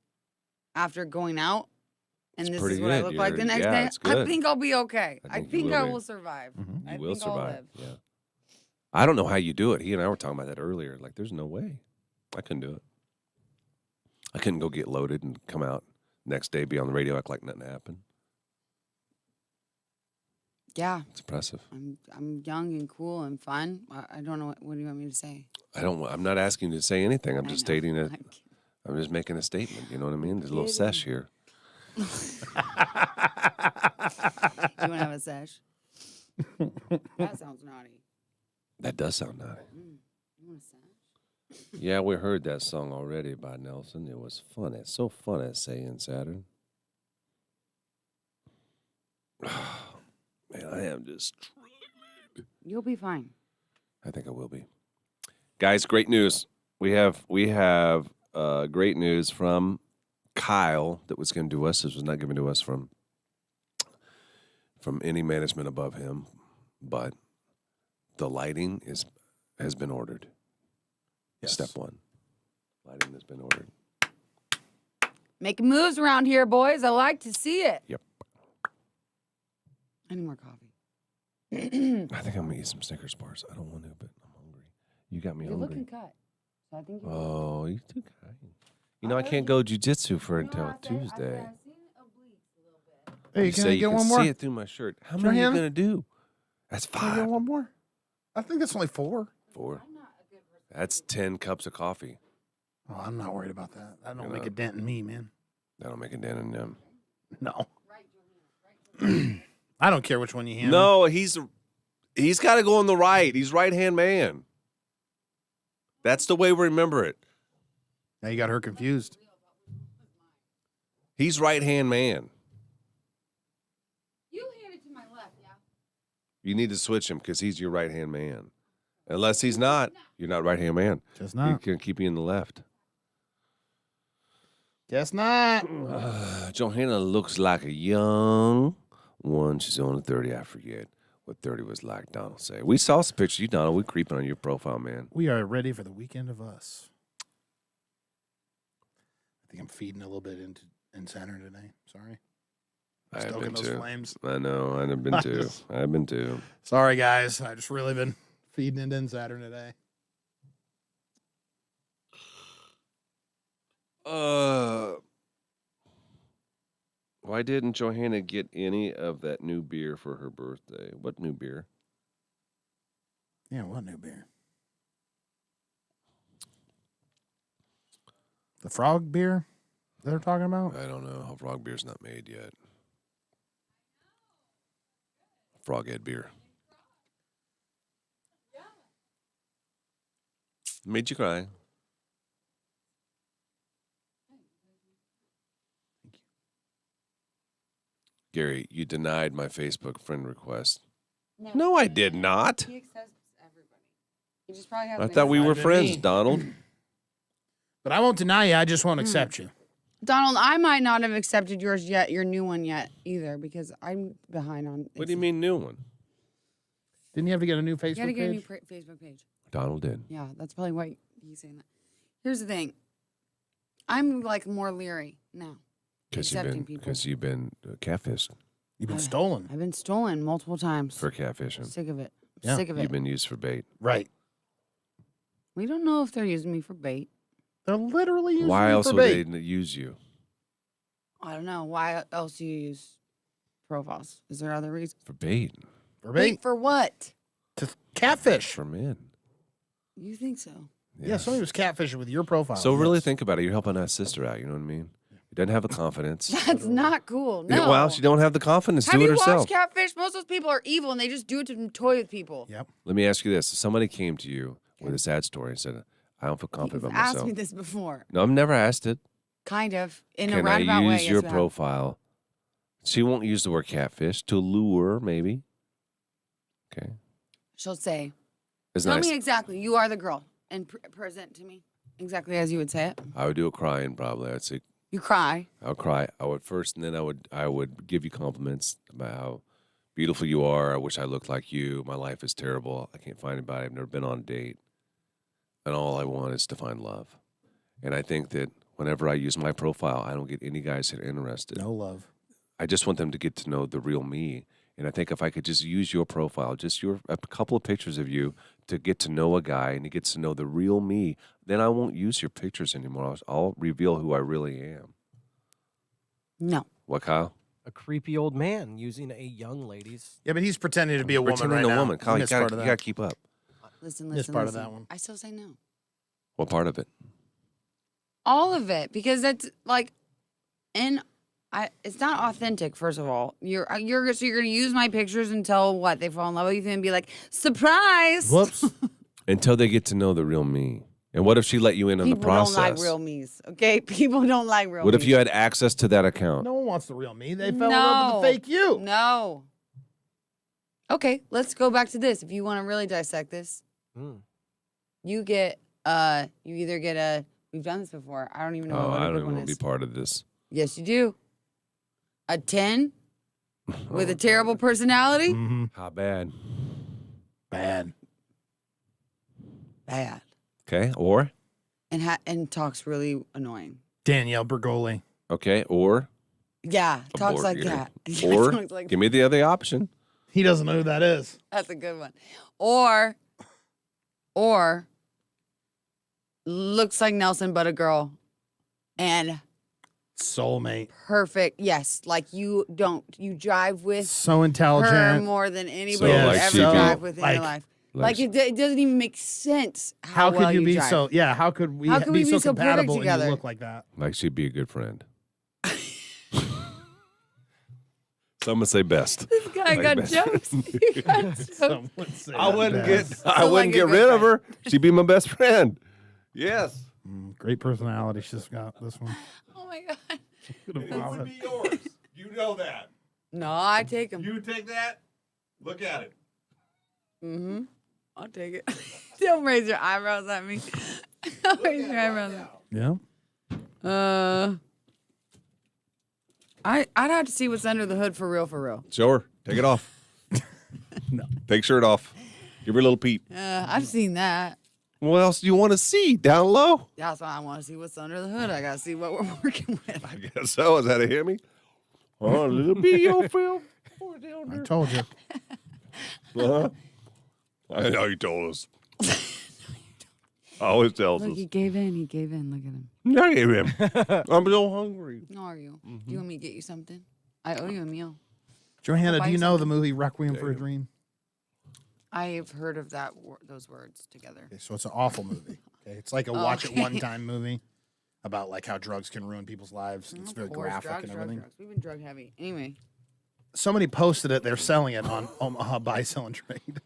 after going out, and It's this pretty is what I good. look like the next Yeah, day, it's I good. think I'll be okay. I think I be. will survive. You I will think I'll survive. live. Yeah. I don't know how you do it. He and I were talking about that earlier. Like, there's no way. I couldn't do it. I couldn't go get loaded and come out next day, be on the radio, act like nothing happened. Yeah. It's impressive. I'm young and cool and fun. I don't know what do you want me to say? I'm not asking you to say anything. I'm just stating it. I'm just making a statement. You know what I mean? There's a little sesh here. You want to have a sesh? That sounds naughty. That does sound naughty. You want a sesh? Yeah, we heard that song already by Nelson. It was funny. So funny saying Saturn. Man, I am just struggling. You'll be fine. I think I will be. Guys, great news. We have great news from Kyle that was given to us. This was not given to us from any management above him, but the lighting has been ordered. Yes. Step one. Lighting has been ordered. Making moves around here, boys. I like to see it. Yep. I need more coffee. I think I'm gonna eat some Snickers bars. I don't want to, but I'm hungry. You got me You're hungry. looking cut. So I think you're Oh, you're too kind. You know, I can't go jujitsu for until Tuesday. Hey, You can say I you get can one more? see it through my shirt. How many are you Johanna? gonna do? That's Can I 5. get one more? I think that's only 4. 4. That's 10 cups of coffee. Oh, I'm not worried about that. That don't You're make not? a dent in me, man. That'll make a dent in them. No. I don't care which one you hand. No, he's got to go on the right. He's right-hand man. That's the way we remember it. Now you got her confused. He's right-hand man. You hand it to my left, yeah? You need to switch him because he's your right-hand man. Unless he's not, you're not right-hand man. Just He not. can keep you in the left. Guess not. Johanna looks like a young one. She's only 30. I forget what 30 was like, Donald say. We saw some pictures of you, Donald. We're creeping on your profile, man. We are ready for the weekend of us. I think I'm feeding a little bit in center today. Sorry. I have Stoking been those too. flames. I know. I've been too. I've been too. Sorry, guys. I just really been feeding into Saturn today. Why didn't Johanna get any of that new beer for her birthday? What new beer? Yeah, what new beer? The frog beer that they're talking about? I don't know. Frog beer's not made yet. Froghead beer. Made you cry. Gary, you denied my Facebook friend request. No, I did not. He accepts everybody. He just probably I hasn't thought we were Not friends, me. Donald. But I won't deny you. I just won't accept you. Donald, I might not have accepted yours yet, your new one yet either, because I'm behind on. What do you mean new one? Didn't you have to get a new Facebook You got to get a new page? Facebook page. Donald did. Yeah, that's probably why he's saying that. Here's the thing. I'm like more leery now. Accepting people. Because you've been catfished You've been stolen. I've been stolen multiple times. for catfishing. Sick of it. Yeah. Sick of it. You've been used for bait. Right. We don't know if they're using me for bait. They're literally using Why you else for would bait. they use you? I don't know. Why else do you use profiles? Is there other reasons? For bait. For bait. Wait, for what? To catfish. For men. You think so? Yeah, somebody was catfishing with your profile. So really think about it. You're helping that sister out. You know what I mean? She doesn't have the confidence. That's not cool. No. Yeah, well, she don't have the confidence. Have Do it you herself. watched Catfish? Most of those people are evil and they just do it to toy with people. Yep. Let me ask you this: if somebody came to you with a sad story and said, "I don't feel confident You've about myself," asked me this before. no, I've never asked it. Kind of. In a Can I roundabout way. use yes, your you have. profile? She won't use the word catfish to lure, maybe. Okay. She'll say, It's tell nice. me exactly. You are the girl. And present to me exactly as you would say it. I would do a crying probably. I'd say You cry. I'll cry. I would first, and then I would give you compliments about how beautiful you are. I wish I looked like you. My life is terrible. I can't find anybody. I've never been on a date, and all I want is to find love. And I think that whenever I use my profile, I don't get any guys that are interested. No love. I just want them to get to know the real me. And I think if I could just use your profile, just a couple of pictures of you to get to know a guy and he gets to know the real me, then I won't use your pictures anymore. I'll reveal who I really am. No. What, Kyle? A creepy old man using a young lady's. Yeah, but he's pretending to be a woman Pretending right a now. woman. Kyle, you missed part of gotta that. keep up. Listen, Missed listen, part of listen. that one. I still say no. What part of it? All of it. Because that's like, it's not authentic, first of all. You're going to use my pictures until what? They fall in love with you and be like, surprise. Whoops. Until they get to know the real me. And what if she let you in on the People don't process? like real me's, okay? People don't like real What if me's. you had access to that account? No one wants the real me. They fell in love with the fake you. No. Okay, let's go back to this. If you want to really dissect this, you get, you either get a, we've done this before. I don't even know Oh, what I a don't good even one want to is. be part of this. Yes, you do. A 10 with a terrible personality. How bad? Bad. Bad. Okay, or? And talks really annoying. Danielle Bergoli. Okay, or? Yeah, talks like Aborgator. that. Yeah, Or, talks like give me the other option. He doesn't know who that is. That's a good one. Or looks like Nelson but a girl. And soulmate. Perfect. Yes. Like you drive with So intelligent. her more than anybody So, will like, ever she'd be- drive with in like- your life. like- Like it doesn't even make sense How well could you be drive. so? Yeah. How could we How could we be be so so perfect compatible and together? you look like that? Like she'd be a good friend. Some would say best. This guy Like got best. jokes. He got jokes. Some would say I wouldn't get best. I wouldn't get rid of her. She'd be my best friend. Yes. Great personality she's got. This one. Oh my god. It would be yours. You know that. No, I take him. You take that. Look at it. Mm-hmm. I'll take it. Don't raise your eyebrows at me. Don't raise your eyebrows at me. Yeah. I'd have to see what's under the hood for real. Show her. Take it off. No. Take shirt off. Give her a little peep. I've seen that. What else do you want to see down low? That's why I want to see what's under the hood. I got to see what we're working with. I guess so. Is that a hear me? Oh, a little bit your film. I told you. Uh-huh. I know you told us. Always tells Look, us. he gave in. Look at him. No, I gave him. I'm so hungry. How are you? Do you want me to get you something? I owe you a meal. Johanna, Buy do you you know the something. movie Requiem for a Dream? I've heard of that those words together. Okay, so it's an awful movie. Okay, it's like a watch it one time movie about like how drugs can ruin people's lives. It's very graphic and everything. Drugs. We've been drug heavy. Anyway. Somebody posted it. They're selling it on Omaha Buy, Sell, and Trade.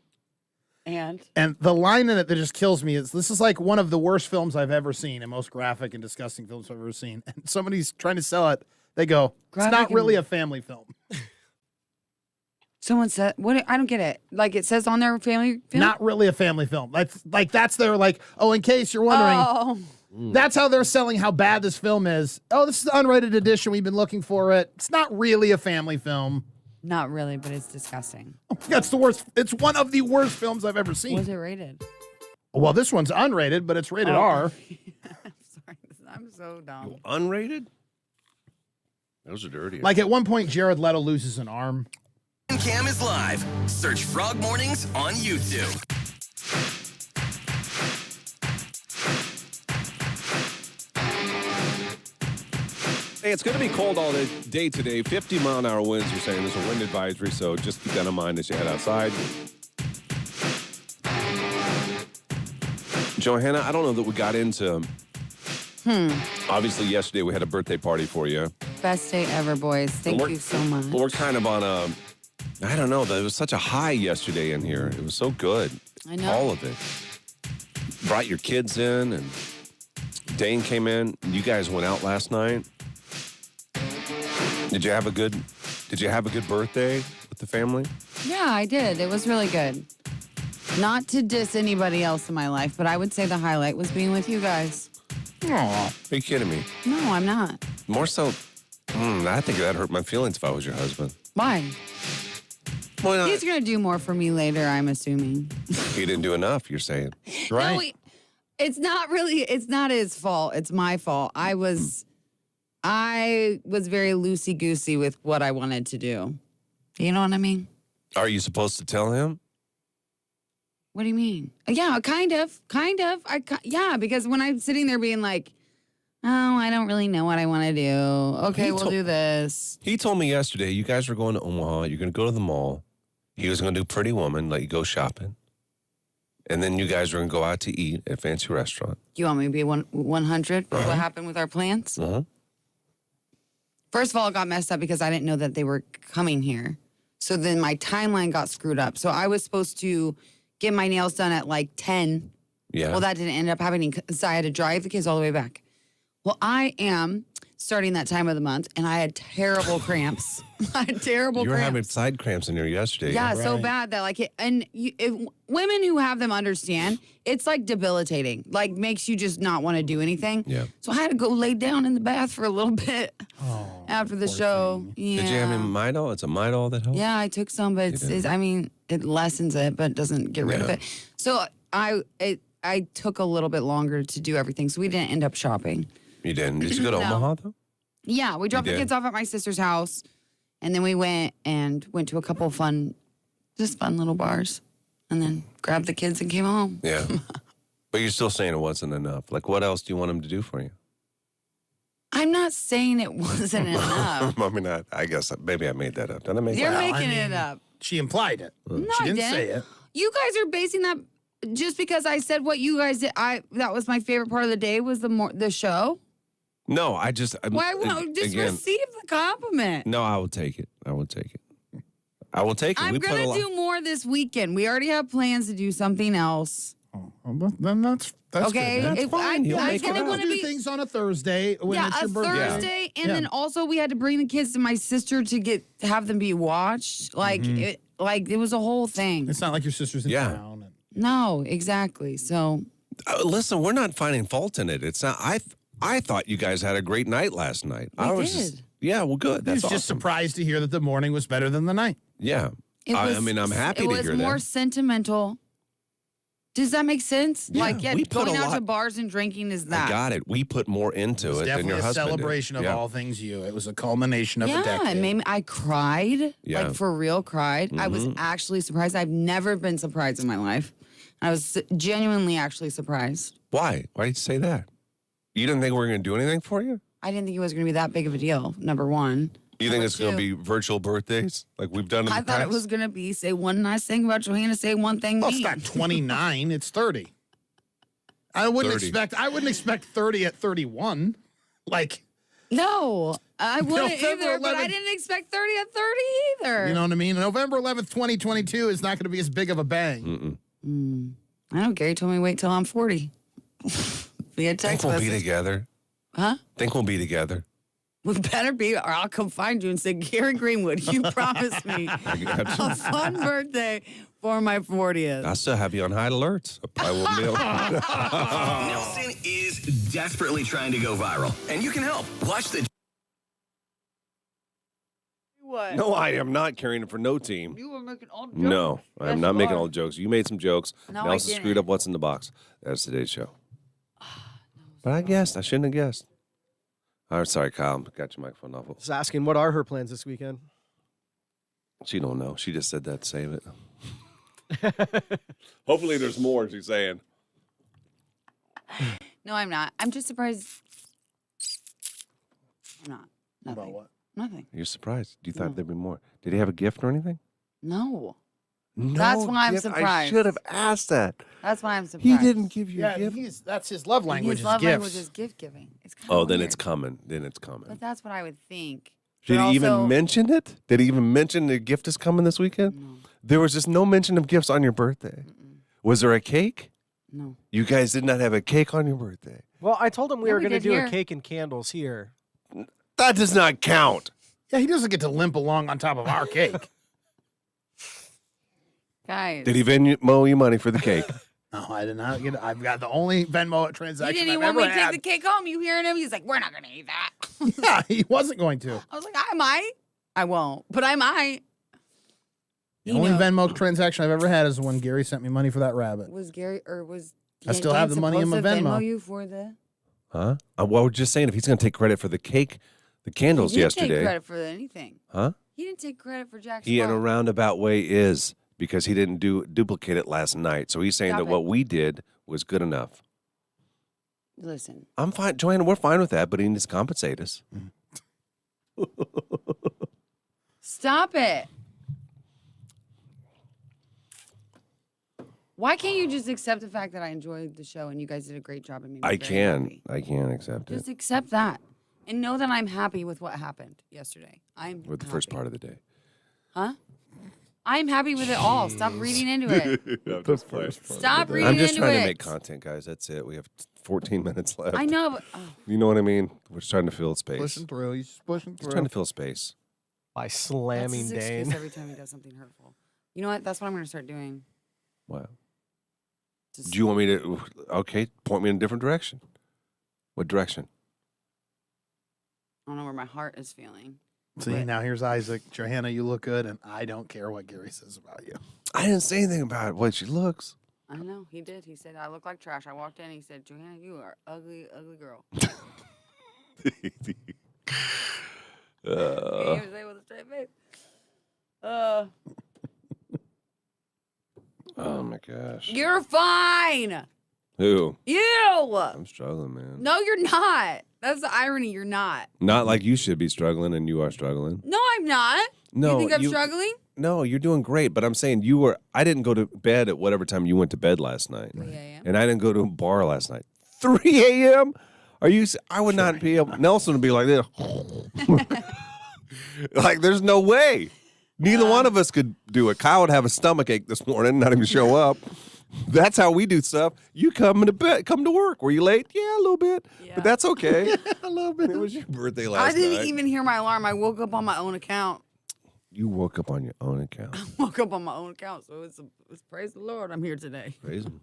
And the line in it that just kills me is, this is like one of the worst films I've ever seen and most graphic and disgusting films I've ever seen. And somebody's trying to sell it. They go, Graphic it's not and- really a family film. someone said, "What? I don't get it. Like it says on their family film." Not really a family film. That's their like, oh, in case you're wondering, Oh. that's how they're selling how bad this film is. Oh, this is the unrated edition. We've been looking for it. It's not really a family film. Not really, but it's disgusting. That's the worst. It's one of the worst films I've ever seen. Was it rated? Well, this one's unrated, but it's rated Oh. R. I'm sorry. I'm so dumb. Unrated? Those are dirty. Like at one point, Jared Leto loses an arm. Cam is live. Search Frog Mornings on YouTube. Hey, it's going to be cold all day today. 50-mile-an-hour winds, you're saying. There's a wind advisory, so just keep that in mind as you head outside. Johanna, I don't know that we got into... Obviously, yesterday we had a birthday party for you. Best day ever, boys. Thank you so much. We're kind of on a... I don't know. There was such a high yesterday in here. It was so good. I know. All of it. Brought your kids in, and Dane came in. You guys went out last night. Did you have a good birthday with the family? Yeah, I did. It was really good. Not to diss anybody else in my life, but I would say the highlight was being with you guys. Aw. Are you kidding me? No, I'm not. More so, I think that hurt my feelings if I was your husband. Why? Why not? He's going to do more for me later, I'm assuming. He didn't do enough, you're saying. Right. No, it's not his fault. It's my fault. I was very loosey-goosey with what I wanted to do. You know what I mean? Are you supposed to tell him? What do you mean? Yeah, kind of. Yeah, because when I'm sitting there being like, oh, I don't really know what I want to do. Okay, we'll do this. He told me yesterday, you guys were going to Omaha. You're going to go to the mall. He was going to do Pretty Woman, let you go shopping. And then you guys were going to go out to eat at a fancy restaurant. You want me to be 100 for what happened with our plans? Uh-huh. First of all, it got messed up because I didn't know that they were coming here. So then my timeline got screwed up. So I was supposed to get my nails done at like 10. Yeah. Well, that didn't end up happening, so I had to drive the kids all the way back. Well, I am starting that time of the month, and I had terrible cramps. You were having side cramps in here yesterday. Yeah, so bad that like women who have them understand, it's like debilitating. Like makes you just not want to do anything. Yeah. So I had to go lay down in the bath for a little bit after the show. Yeah. Did you have any Midol? It's a Midol that helps? Yeah, I took some, but it lessens it, but doesn't get rid of it. So I took a little bit longer to do everything, so we didn't end up shopping. You didn't? Did you go to Omaha, though? Yeah, we dropped the kids off at my sister's house, and then we went to a couple of fun little bars, and then grabbed the kids and came home. Yeah. But you're still saying it wasn't enough. Like, what else do you want him to do for you? I'm not saying it wasn't enough. I mean, I guess maybe I made that up. Did I make You're that making it up. She implied it. No, she didn't I say it. You guys are basing that just because I said what you guys did. That was my favorite part of the day was the show. No, I just... Why won't just receive the compliment? No, I will take it. I will take it. I'm going to do more this weekend. We already have plans to do something else. Then that's okay. good. If I kind of want to do things on a Thursday when it's your birthday. Thursday, and then also we had to bring the kids to my sister to have them be watched. Like it was a whole thing. It's not like your sister's in town. No, exactly. So listen, we're not finding fault in it. It's not. I thought you guys had a great night last night. We did. Well, good. That's just surprised to hear that the morning was better than the night. Yeah. I'm happy to hear that. It was more sentimental. Does that make sense? Yeah, going out to bars and drinking is that. I got it. We put more into it than your husband did. Definitely a celebration of all things you. It was a culmination of a decade. Yeah, it made me, I cried. Yeah. Like, for real cried. I was actually surprised. I've never been surprised in my life. I was genuinely actually surprised. Why? Why did you say that? You didn't think we were going to do anything for you? I didn't think it was going to be that big of a deal, number one. You think it's going to be virtual birthdays like we've done in the past? I thought it was going to be say one nice thing about Johanna, say one thing Well, mean. it's not 29, it's 30. I wouldn't expect 30 at 31. Like no, I wouldn't either, but I didn't expect 30 at 30 either. You know what I mean? November 11th, 2022 is not going to be as big of a bang. I know Gary told me wait till I'm 40. Think we'll be together? Huh? Think we'll be together? We better be, or I'll come find you and say, Gary Greenwood, you promised me a fun birthday for my 40th. I still have you on high alert. I will be able Nelson is desperately trying to go viral, and you can help. Watch the... What? No, I am not carrying it for no team. You were making all jokes. No, I am not making all jokes. You made some jokes. No, Nelson screwed up what's in the box. That's today's show. But I guessed. I shouldn't have guessed. All right, sorry, Kyle. Got your microphone off. Just asking, what are her plans this weekend? She don't know. She just said that to save it. Hopefully there's more, she's saying. No, I'm not. I'm just surprised. I'm not. Nothing. About what? Nothing. You're surprised. You thought there'd be more. Did he have a gift or anything? No. No That's why I'm gift. surprised. I should have asked that. That's why I'm surprised. He didn't give you a gift. That's his love language. His love gifts. language is gift giving. It's kind Oh, of then weird. it's coming. Then it's coming. But that's what I would think. Did But he even also- mention it? Did he even mention the gift is coming this weekend? No. There was just no mention of gifts on your birthday. Was there a cake? No. You guys did not have a cake on your birthday. Well, I told him we Yeah, were we going to did do here. a cake and candles here. That does not count. Yeah, he doesn't get to limp along on top of our cake. Guys. Did he Venmo you money for the cake? No, I did not get it. I've got the only Venmo He transaction didn't even I've want ever me to had. take the cake home. You hearing him? He's like, we're not going to eat that. Yeah, he wasn't going to. I was like, I might. I won't, but I might. The only Venmo transaction I've ever had is when Gary sent me money for that rabbit. Was Gary or was I still have the money in my supposed to Venmo. you for the? Huh? Well, we're just saying if he's going to take credit for the cake, the candles He didn't yesterday. take credit for anything. Huh? He didn't take credit for Jack's He in a part. roundabout way is because he didn't duplicate it last night. So he's saying Stop that it. what we did was good enough. Listen. I'm fine, Joanna. We're fine with that, but he needs to compensate us. Stop it. Why can't you just accept the fact that I enjoyed the show and you guys did a great job and made me I very can. happy? I can accept it Just accept that and know that I'm happy with what happened yesterday. I'm with the first part of the day. Huh? I'm happy with it all. Stop reading into it. Stop reading I'm just into trying it. to make content, guys. That's it. We have 14 minutes left. I know, but You know what I mean? We're just trying to fill space. Pushing through. He's just pushing Just through. trying to fill space. By that's slamming his excuse Dane. every time he does something hurtful. You know what? That's what I'm going to start doing. Wow. Just- Do you want me to? Okay, point me in a different direction. What direction? I don't know where my heart is feeling. See, now here's Isaac. Johanna, you look good, and I don't care what Gary says about you. I didn't say anything about what she looks. I know he did. He said I look like trash. I walked in. He said, "Johanna, you are ugly, ugly girl." He didn't even say it with a straight face. Oh my gosh. You're fine. Who? You. I'm struggling, man. No, you're not. That's the irony. You're not. Not like you should be struggling, and you are struggling. No, I'm not. No, you think I'm struggling? No, you're doing great. But I'm saying you were. I didn't go to bed at whatever time you went to bed last night, 3 a.m. and I didn't go to a bar last night. 3 a.m. Are you? I would not be able. Nelson would be like this. Like there's no way. Neither one of us could do it. Kyle would have a stomach ache this morning, not even show up. That's how we do stuff. You come to work. Were you late? Yeah, a little bit. Yeah. But that's okay. A little bit. It was your birthday last I didn't night. even hear my alarm. I woke up on my own account. You woke up on your own account. Woke up on my own account. So it's praise the Lord. I'm here today. Praise him.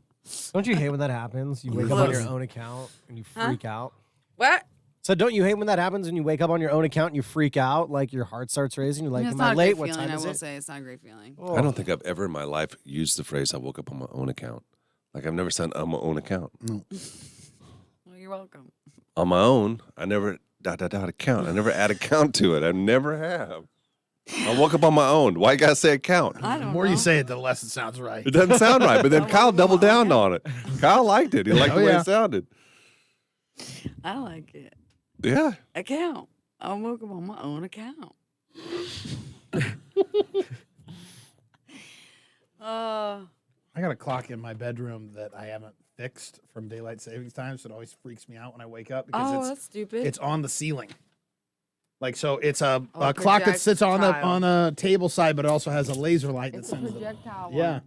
Don't you hate when that happens? You wake up on your own account and you freak out. What? So don't you hate when that happens and you wake up on your own account and you freak out, like your heart starts racing? You're like, It's am not I a late? great What feeling. time I is will it? say it's not a great feeling. I don't think I've ever in my life used the phrase "I woke up on my own account." Like I've never said "on my own account." No. Well, you're welcome. On my own, I never account. I never add account to it. I never have. I woke up on my own. Why you gotta say account? I The don't more know. you say it, the less it sounds right. It doesn't sound right. But then Kyle doubled down on it. Kyle liked it. He liked the way it sounded. I like it. Yeah. Account. I woke up on my own account. I got a clock in my bedroom that I haven't fixed from daylight savings time, so it always freaks me out when I wake up because Oh, that's stupid. it's on the ceiling. Like so, it's a Oh, clock that sits on projectile. a table side, but it also has a laser light that It's a sends the projectile one. yeah.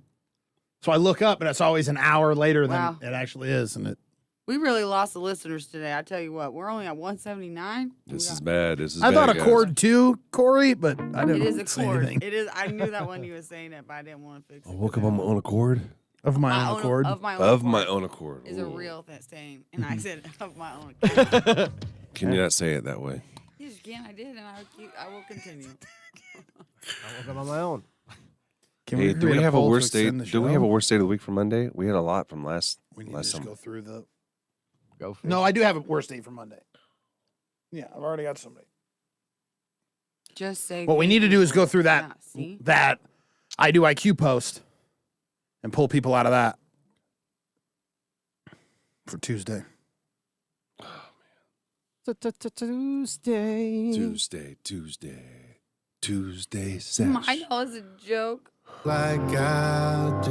So I look up, and it's always an hour later Wow. than it actually is, and it. We really lost the listeners today. I tell you what, we're only at 179. This is bad. This is I bad. thought a guys. chord too, Corey, but I It didn't is a say cord. anything. It is. I knew that when you were saying it, but I didn't want to fix it. I woke up on my own accord. Of my own accord. Of my own Of accord my own accord. is a Ooh. real thing. And I said of my own accord. Can you not say it that way? Yes, again, I did, and I will continue. I woke up on my own. Hey, do we have a worst day? Do we have a worst day of the week for Monday? We had a lot from last. We need last to just summer. go through the. Go for No, I do have a worst day for Monday. Yeah, I've already got somebody. Just say. What we need to do is go through that Yeah, see? that I do IQ post and pull people out of that for Tuesday. Tuesday sesh. I know it's a joke. Like I do.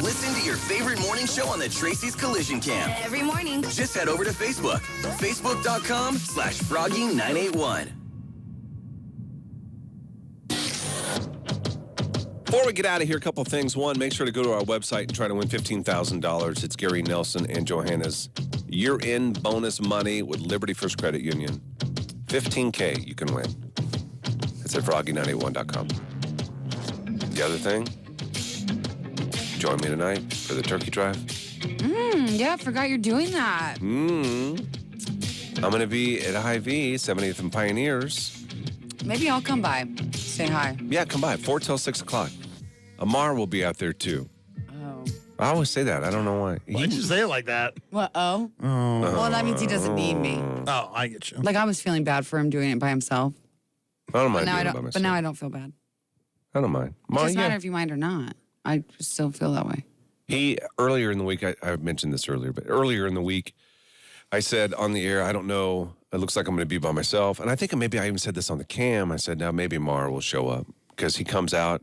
Listen to your favorite morning show on the Tracy's Collision Cam. Every morning. Just head over to Facebook. Facebook.com/Froggy981. Before we get out of here, a couple things. One, make sure to go to our website and try to win $15,000. It's Gary Nelson and Johanna's year-end bonus money with Liberty First Credit Union. $15K you can win. It's at froggy981.com. The other thing, join me tonight for the turkey drive. Yeah, I forgot you're doing that. I'm going to be at Hy-Vee, 70th and Pioneers. Maybe I'll come by. Say hi. Yeah, come by. 4 till 6 o'clock. Amar will be out there, too. Oh. I always say that. I don't know why. Why'd you say it like that? What? Oh? Well, that means he doesn't need me. Oh, I get you. Like, I was feeling bad for him doing it by himself. I don't mind Now doing I it by don't. myself. But now I don't feel bad. I don't mind. It doesn't matter if you mind or not. I just still feel that way. Earlier in the week, I mentioned this earlier, but earlier in the week, I said on the air, I don't know, it looks like I'm going to be by myself. And I think maybe I even said this on the cam. I said, now maybe Mar will show up because he comes out.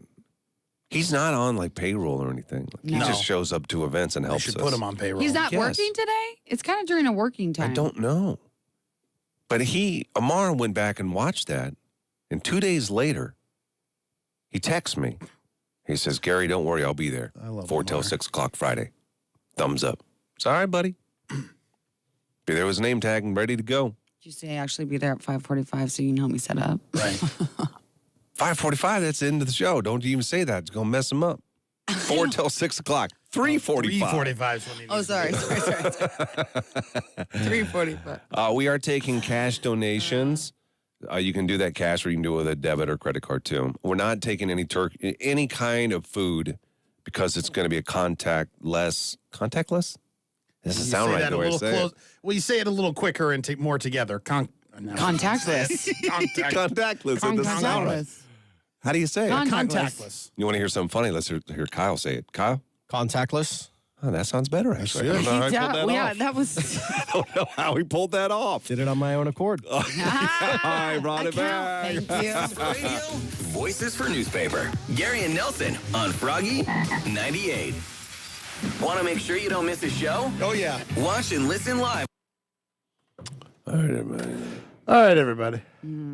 He's not on like payroll or anything. He just shows up to events and helps us. Put him on payroll. He's not working today? It's kind of during a working time. I don't know. But Amar went back and watched that. And 2 days later, he texts me. He says, Gary, don't worry, I'll be there. 4 till 6 o'clock Friday. Thumbs up. Sorry, buddy. Be there with his name tag and ready to go. Did you say actually be there at 5:45 so you can help me set up? Right. 5:45, that's the end of the show. Don't even say that. It's going to mess him up. 4 till 6 o'clock. 3:45. 3:45 is when he Oh, sorry. 3:45. We are taking cash donations. You can do that cash or you can do it with a debit or credit card too. We're not taking any any kind of food because it's going to be a contactless? Doesn't sound right the way I say it. Well, you say it a little quicker and more together. Contactless. Contactless. It doesn't sound right. How do you say it? Contactless. You want to hear something funny? Let's hear Kyle say it. Kyle? Contactless. Oh, that sounds better, actually. I don't know how he pulled that off. That was... I don't know how he pulled that off. Did it on my own accord. I brought it back. Thank you. Radio, Voices for Newspaper. Gary and Nelson on Froggy 98. Want to make sure you don't miss a show? Oh, yeah. Watch and listen live. All right, everybody. All right, everybody.